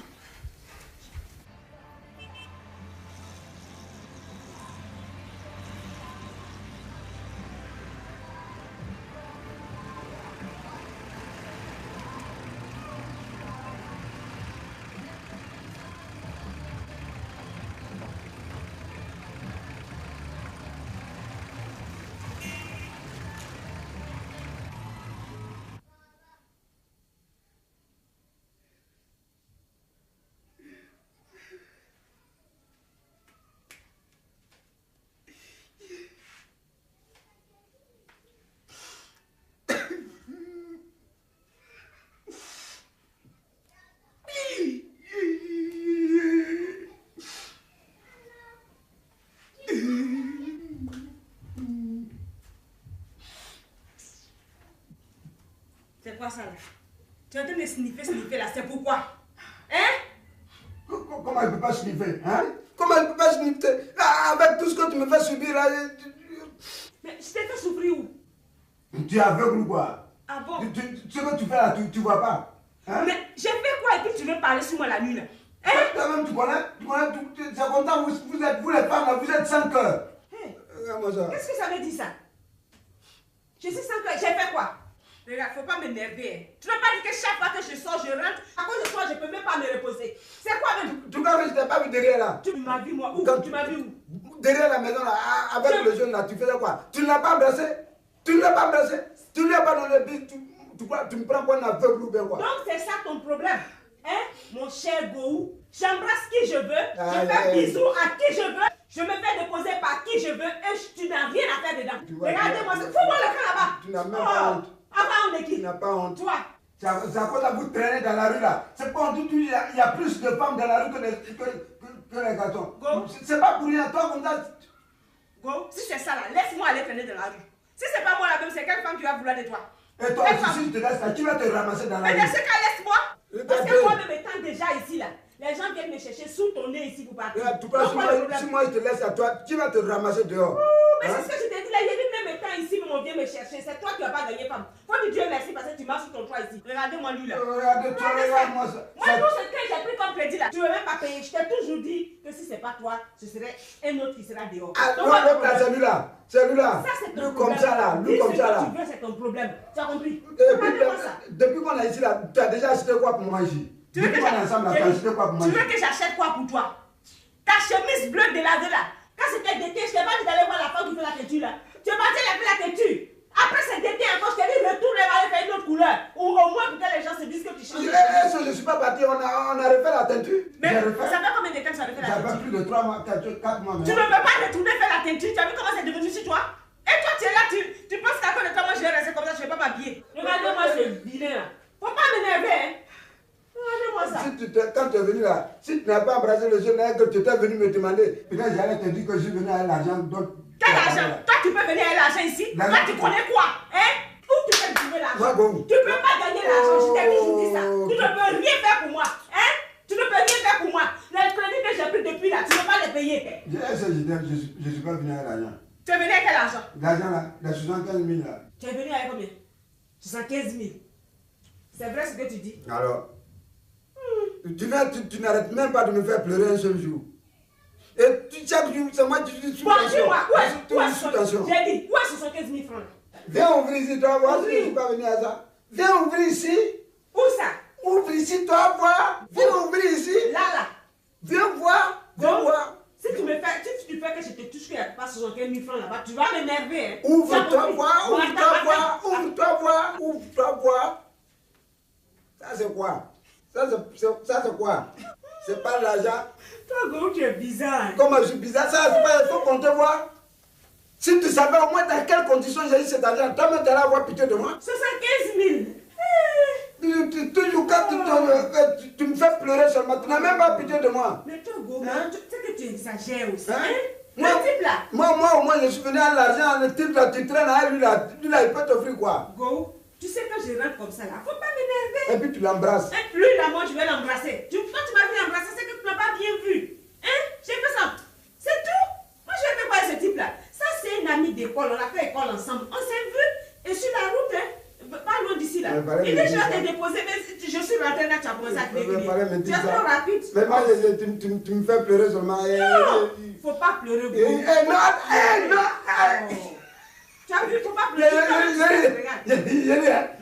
C'est quoi ça là? Tu es en train de sniffer là, c'est pourquoi? Hein? Comment elle ne peut pas sniffer, hein? Comment elle ne peut pas sniffer? Avec tout ce que tu me fais subir là. Mais je t'ai fait souffrir où? Tu es aveugle ou quoi? Ah bon? Ce que tu fais là, tu vois pas. Hein? Mais j'ai fait quoi et puis tu veux parler sur moi la nuit là? Hein? Toi-même tu connais, c'est comme ça, vous les femmes là, vous êtes sans cœur. Regarde-moi ça. Qu'est-ce que ça veut dire ça? Je suis sans cœur, j'ai fait quoi? Regarde, faut pas m'énerver. Tu n'as pas dit que chaque fois que je sors, je rentre. À cause de toi, je peux même pas me reposer. C'est quoi même? Tu crois que je t'ai pas vu derrière là? Tu m'as vu moi où? Tu m'as vu où? Derrière la maison là, avec le jeune là, tu faisais quoi? Tu ne l'as pas embrassé? Tu ne l'as pas embrassé? Tu ne lui as pas donné le bise? Tu me prends pour un aveugle ou bien quoi? Donc c'est ça ton problème? Hein? Mon cher Gohou, j'embrasse qui je veux, je fais bisous à qui je veux, je me fais déposer par qui je veux et tu n'as rien à faire dedans. Regardez-moi, fous-moi le camp là-bas. Tu n'as même pas honte. Avant on est qui? Tu n'as pas honte. Toi. C'est à cause de vous traîner dans la rue là. C'est pas honte, il y a plus de femmes dans la rue que les garçons. C'est pas pour rien, toi comme ça. Go, si c'est ça là, laisse-moi aller traîner dans la rue. Si c'est pas moi là même, c'est quelle femme qui va vouloir de toi? Et toi, si je te laisse là, tu vas te ramasser dans la rue. Mais dans ce cas, laisse-moi. Parce que moi-même étant déjà ici là, les gens viennent me chercher sous ton nez ici pour partir. Si moi je te laisse à toi, tu vas te ramasser dehors. Mais c'est ce que je t'ai dit là, il y a même étant ici, mais on vient me chercher. C'est toi qui n'as pas gagné femme. Faut dire Dieu merci parce que tu marches sur ton toit ici. Regardez-moi lui là. Regarde-moi ça. Moi tout ce que j'ai pris comme crédit là, tu ne veux même pas payer. Je t'ai toujours dit que si c'est pas toi, ce serait un autre qui sera dehors. Ah non, celui-là. Celui-là. Ça c'est ton lui problème. Comme ça là. Lui comme ça là. Tu veux, c'est ton problème. Tu as compris? Depuis qu'on est ici là, tu as déjà acheté quoi pour manger? Tu veux que j'achète quoi pour toi? Ta chemise bleue délavée là. Quand c'était d'été, je t'ai pas dit d'aller voir la femme qui fait la teinture là. Tu es parti la faire la teinture. Après c'est d'été encore, je t'ai dit retourne et va faire une autre couleur. Ou au moins pour que les gens se disent que tu changes. Je ne suis pas parti, on a refait la teinture. Mais ça fait combien de temps que tu as refait la teinture? Ça fait plus de 3 mois, 4 mois. Tu ne peux pas retourner faire la teinture. Tu as vu comment c'est devenu sur toi? Et toi tu es là, tu penses qu'à cause de toi moi je vais rester comme ça, je ne vais pas m'habiller. Regardez-moi ce vilain là. Faut pas m'énerver hein. Quand tu es venu là, si tu n'as pas embrassé le jeune là, que tu étais venu me demander, peut-être j'allais te dire que je venais avec l'argent. Quel argent? Toi tu peux venir avec l'argent ici? Toi tu connais quoi? Hein? Où tu peux trouver l'argent? Tu ne peux pas gagner l'argent, je t'ai toujours dit ça. Tu ne peux rien faire pour moi. Hein? Tu ne peux rien faire pour moi. Les crédits que j'ai pris depuis là, tu ne peux pas les payer. Je ne suis pas venu avec l'argent. Tu es venu avec quel argent? L'argent là, les 75 000 là. Tu es venu avec combien? 75 000. C'est vrai ce que tu dis? Alors? Tu n'arrêtes même pas de me faire pleurer un seul jour. Et chaque jour, c'est moi qui suis sous tension. Où est-ce J'ai dit, où est-ce 75 000 francs? Viens ouvrir ici, toi, voir si je ne suis pas venu à ça. Viens ouvrir ici. Où ça? Ouvre ici, toi, voir. Viens ouvrir ici. Là. Viens voir. Viens voir. Si tu fais que je te touche qu'il n'y a pas 75 000 francs là-bas, tu vas m'énerver. Hein. Ouvre-toi voir. Ouvre-toi voir. Ouvre-toi voir. Ça, c'est quoi? Ça, c'est quoi? C'est pas l'argent. Toi, Go, tu es bizarre. Comment je suis bizarre? Ça, c'est pas, il faut qu'on te voit. Si tu savais au moins dans quelles conditions j'ai eu cet argent, toi-même, tu allais avoir pitié de moi. 75 000. Toujours quand tu me fais pleurer seulement, tu n'as même pas pitié de moi. Mais toi, Go, tu sais que tu exagères aussi. Hein? Le type là. Moi, au moins, je suis venu à l'argent, le type là, tu traînes avec lui là, il peut t'offrir quoi? Go, tu sais que je rentre comme ça là, faut pas m'énerver. Et puis tu l'embrasses. Lui là, moi, je vais l'embrasser. Quand tu m'as vu l'embrasser, c'est que tu n'as pas bien vu. Hein? J'ai fait ça. C'est tout. Moi, je ne fais pas ce type là. Ça, c'est un ami d'école, on a fait école ensemble. On s'est vu, et sur la route, hein, pas loin d'ici là. Il est déjà te déposer, mais je suis rentré là, tu as commencé à crier. Tu es trop rapide. Mais moi, tu me fais pleurer seulement. Non, faut pas pleurer. Non. Tu as vu, faut pas pleurer.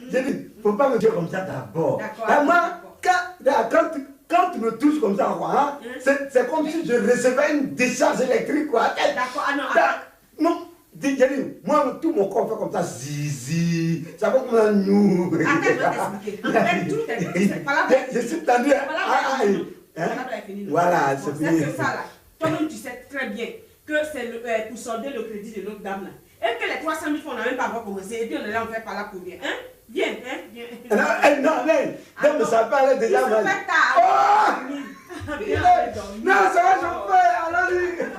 J'ai dit, faut pas me dire comme ça d'abord. D'accord. Moi, quand tu me touches comme ça, quoi, hein, c'est comme si je recevais une décharge électrique, quoi. D'accord, non. J'ai dit, moi, tout mon corps fait comme ça, zizi. Ça va comme un nous. Attends, je vais t'expliquer. En fait, tout est. Je suis tendu. Voilà, c'est fini. C'est que ça, là. Toi-même, tu sais très bien que c'est pour solder le crédit de l'autre dame, là. Et que les 300 000 francs, on n'a même pas encore commencé. Et puis, on est là, on fait par là pour bien. Hein? Viens. Non, mais ça paraît déjà mal. Non, ça va, je fais. Allons-y.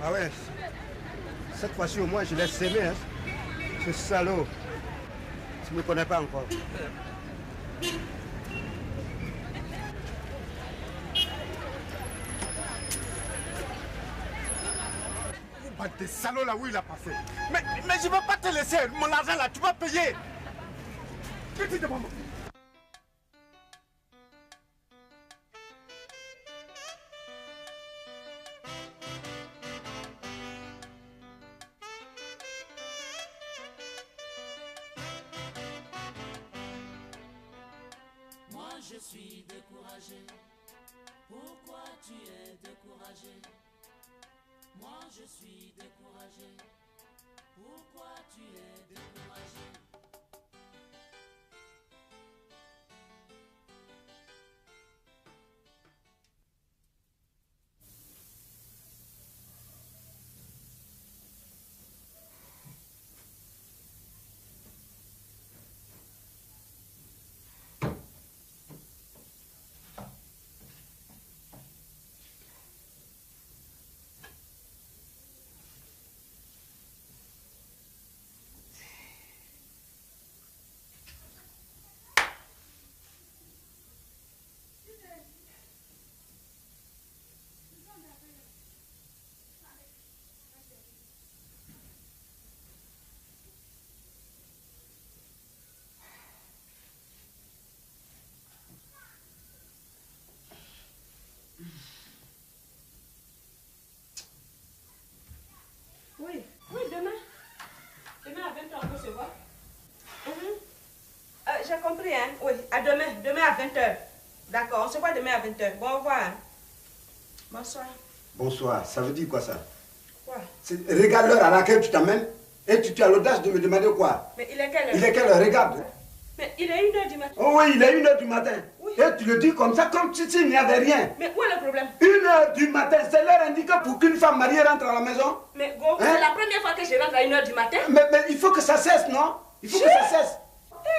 Ah ouais, cette fois-ci au moins je l'ai sémé, hein. Ce salaud. Tu ne me connais pas encore. Des salauds là où il a passé. Mais je ne vais pas te laisser. Mon argent là, tu vas payer. Petit de maman. Moi je suis découragé. Pourquoi tu es découragé? Moi je suis découragé. Pourquoi tu es découragé? compris, hein? Oui, à demain. Demain à 20h. D'accord, on se voit demain à 20h. Bon, au revoir. Hein? Bonsoir. Bonsoir, ça veut dire quoi ça? Quoi? Regarde l'heure à laquelle tu t'amènes et tu as l'audace de me demander quoi? Mais il est quelle heure? Il est quelle heure? Regarde. Mais il est 1h du matin. Oh oui, il est 1h du matin. Oui. Et tu le dis comme ça, comme si il n'y avait rien. Mais où est le problème? 1h du matin, c'est l'heure indiquée pour qu'une femme mariée rentre à la maison. Mais Go, c'est la première fois que je rentre à 1h du matin. Mais il faut que ça cesse, non? Il faut que ça cesse.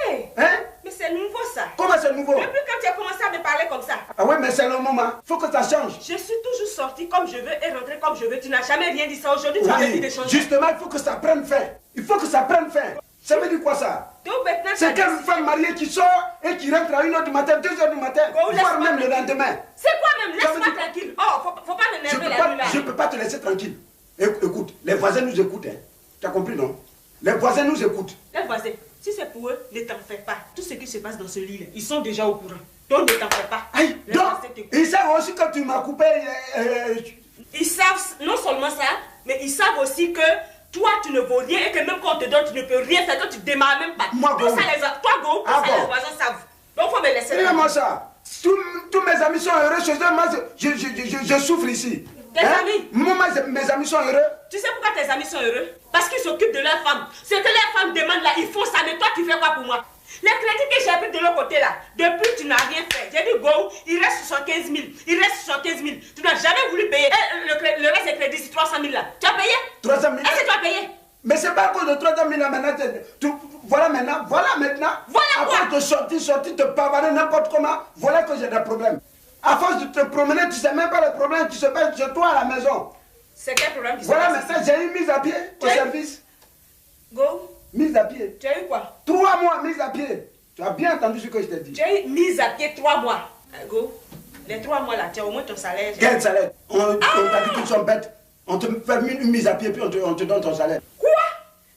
Hey. Hein? Mais c'est nouveau ça. Comment c'est nouveau? Depuis quand tu as commencé à me parler comme ça. Ah oui, mais c'est le moment. Il faut que ça change. Je suis toujours sortie comme je veux et rentrée comme je veux. Tu n'as jamais rien dit ça. Aujourd'hui, tu as décidé de changer. Justement, il faut que ça prenne fin. Il faut que ça prenne fin. Ça veut dire quoi ça? C'est qu'une femme mariée qui sort et qui rentre à 1h du matin, 2h du matin, voire même le lendemain. C'est quoi même? Laisse-moi tranquille. Oh, faut pas m'énerver la nuit là. Je ne peux pas te laisser tranquille. Écoute, les voisins nous écoutent. Hein. Tu as compris, non? Les voisins nous écoutent. Les voisins, si c'est pour eux, ne t'en fais pas. Tout ce qui se passe dans ce lit-là, ils sont déjà au courant. Donc ne t'en fais pas. Aïe, donc, ils savent aussi que tu m'as coupé. Ils savent non seulement ça, mais ils savent aussi que toi, tu ne vaux rien et que même quand on te donne, tu ne peux rien faire, que tu démarres même pas. Moi, Go. Toi, Go, les voisins savent. Donc, il faut me laisser. Regarde-moi ça. Tous mes amis sont heureux chez eux. Moi, je souffre ici. Tes amis? Moi, mes amis sont heureux. Tu sais pourquoi tes amis sont heureux? Parce qu'ils s'occupent de leurs femmes. Ce que leurs femmes demandent là, ils font ça. Mais toi, tu fais quoi pour moi? Les crédits que j'ai pris de l'autre côté là, depuis tu n'as rien fait. J'ai dit go, il reste 75 000. Il reste 75 000. Tu n'as jamais voulu payer. Le reste des crédits, c'est 300 000 là. Tu as payé? 300 000? Est-ce que tu as payé? Mais c'est pas à cause de 300 000 là maintenant. Voilà maintenant. Voilà quoi? À force de sortir, te pavaner n'importe comment, voilà que j'ai des problèmes. À force de te promener, tu sais même pas le problème qui se passe chez toi à la maison. C'est quel problème qui se Voilà passe? maintenant, j'ai eu mise à pied au service. Go. Mise à pied. Tu as eu quoi? 3 mois mise à pied. Tu as bien entendu ce que je t'ai dit. Tu as eu mise à pied 3 mois. Go. Les 3 mois là, tu as au moins ton salaire. Quel salaire? On t'a dit qu'ils sont bêtes. On te fait une mise à pied puis on te donne ton salaire. Quoi?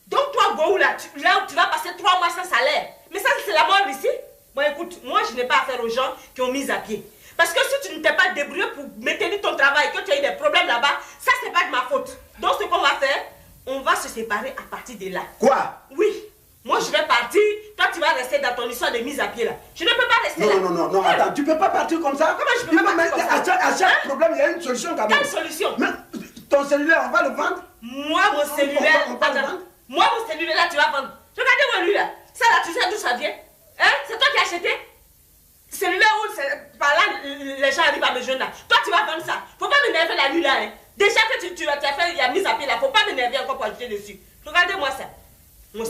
Donc toi, Go, là, tu vas passer 3 mois sans salaire. Mais ça, c'est la mort ici. Bon, écoute, moi, je n'ai pas affaire aux gens qui ont mis à pied. Parce que si tu ne t'es pas débrouillé pour maintenir ton travail, que tu as eu des problèmes là-bas, ça, c'est pas de ma faute. Donc, ce qu'on va faire, on va se séparer à partir de là. Quoi? Oui. Moi, je vais partir. Toi, tu vas rester dans ton histoire de mise à pied là. Je ne peux pas rester là. Non, attends, tu peux pas partir comme ça. Comment je peux pas partir comme ça? À chaque problème, il y a une solution quand même. Quelle solution? Mais ton cellulaire, on va le vendre? Moi, mon cellulaire, moi, mon cellulaire là, tu vas vendre. Regardez-moi lui là. Ça là, tu sais d'où ça vient? Hein? C'est toi qui as acheté? Celui-là où par là, les gens arrivent à me joindre là. Toi, tu vas vendre ça. Faut pas m'énerver la nuit là. Hein. Déjà que tu as fait la mise à pied là, faut pas m'énerver encore pour ajouter dessus. Regardez-moi ça. Mon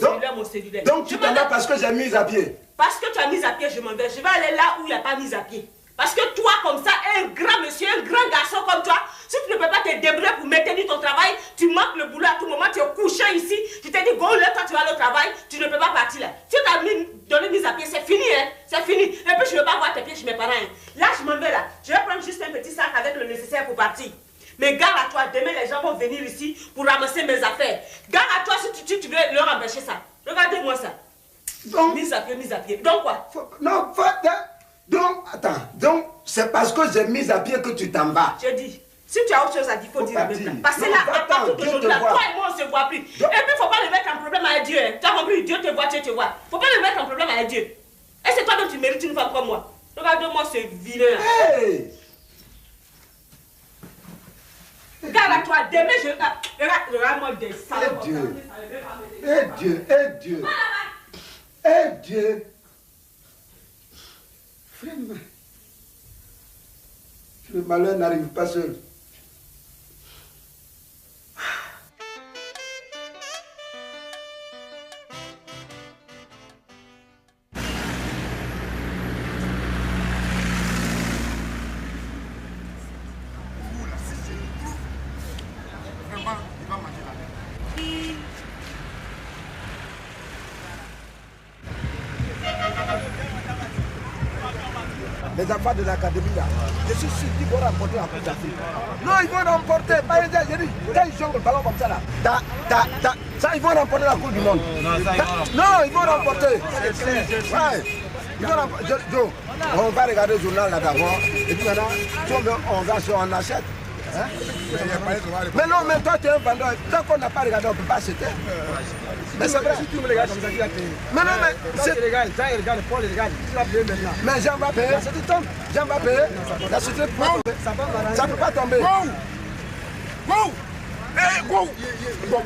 cellulaire. Donc tu t'en vas parce que j'ai mis à pied? Parce que tu as mis à pied, je m'en vais. Je vais aller là où il n'y a pas mis à pied. Parce que toi, comme ça, un grand monsieur, un grand garçon comme toi, si tu ne peux pas te débrouiller pour maintenir ton travail, tu manques le boulot à tout moment, tu es couché ici, tu t'es dit, go, là, toi, tu vas aller au travail, tu ne peux pas partir là. Si tu as donné mise à pied, c'est fini, hein, c'est fini. Et puis, je ne veux pas voir tes pieds chez mes parents. Hein. Là, je m'en vais là. Je vais prendre juste un petit sac avec le nécessaire pour partir. Mais gare à toi, demain, les gens vont venir ici pour ramasser mes affaires. Gare à toi si tu veux leur empêcher ça. Regardez-moi ça. Donc, mise à pied. Donc quoi? Donc, attends, donc c'est parce que j'ai mis à pied que tu t'en vas. Je dis, si tu as autre chose à dire, il faut dire maintenant. Parce que là, à partir d'aujourd'hui, toi et moi, on ne se voit plus. Et puis, il ne faut pas me mettre en problème avec Dieu. Hein. Tu as compris? Dieu te voit, Dieu te voit. Il ne faut pas me mettre en problème avec Dieu. Et c'est toi dont tu mérites une femme comme moi. Regarde-moi ce vilain. Hey! Regarde à toi, demain je... Regarde-moi des salopes. Eh Dieu. Vraiment. Le malheur n'arrive pas seul. Les enfants de l'académie là, je suis sûr qu'ils vont remporter la Coupe d'Afrique. Non, ils vont remporter. J'ai dit, quand ils jouent le ballon comme ça là, ça ils vont remporter la Coupe du Monde. Non, ils vont remporter. Ouais. Ils vont remporter. On va regarder le journal là d'abord. Et puis maintenant, si on achète. Hein? Mais non, mais toi tu es un vendeur. Tant qu'on n'a pas regardé, on ne peut pas acheter. Mais c'est vrai. Si tu me regardes comme ça, tu vas payer. Mais non, mais c'est légal. Jean, il regarde, Paul, il regarde. Tu vas payer maintenant. Mais Jean va payer. La société tombe. Jean va payer. La société peut pas tomber. Ça ne peut pas tomber. Wow! Wow! Hey, wow! Wow!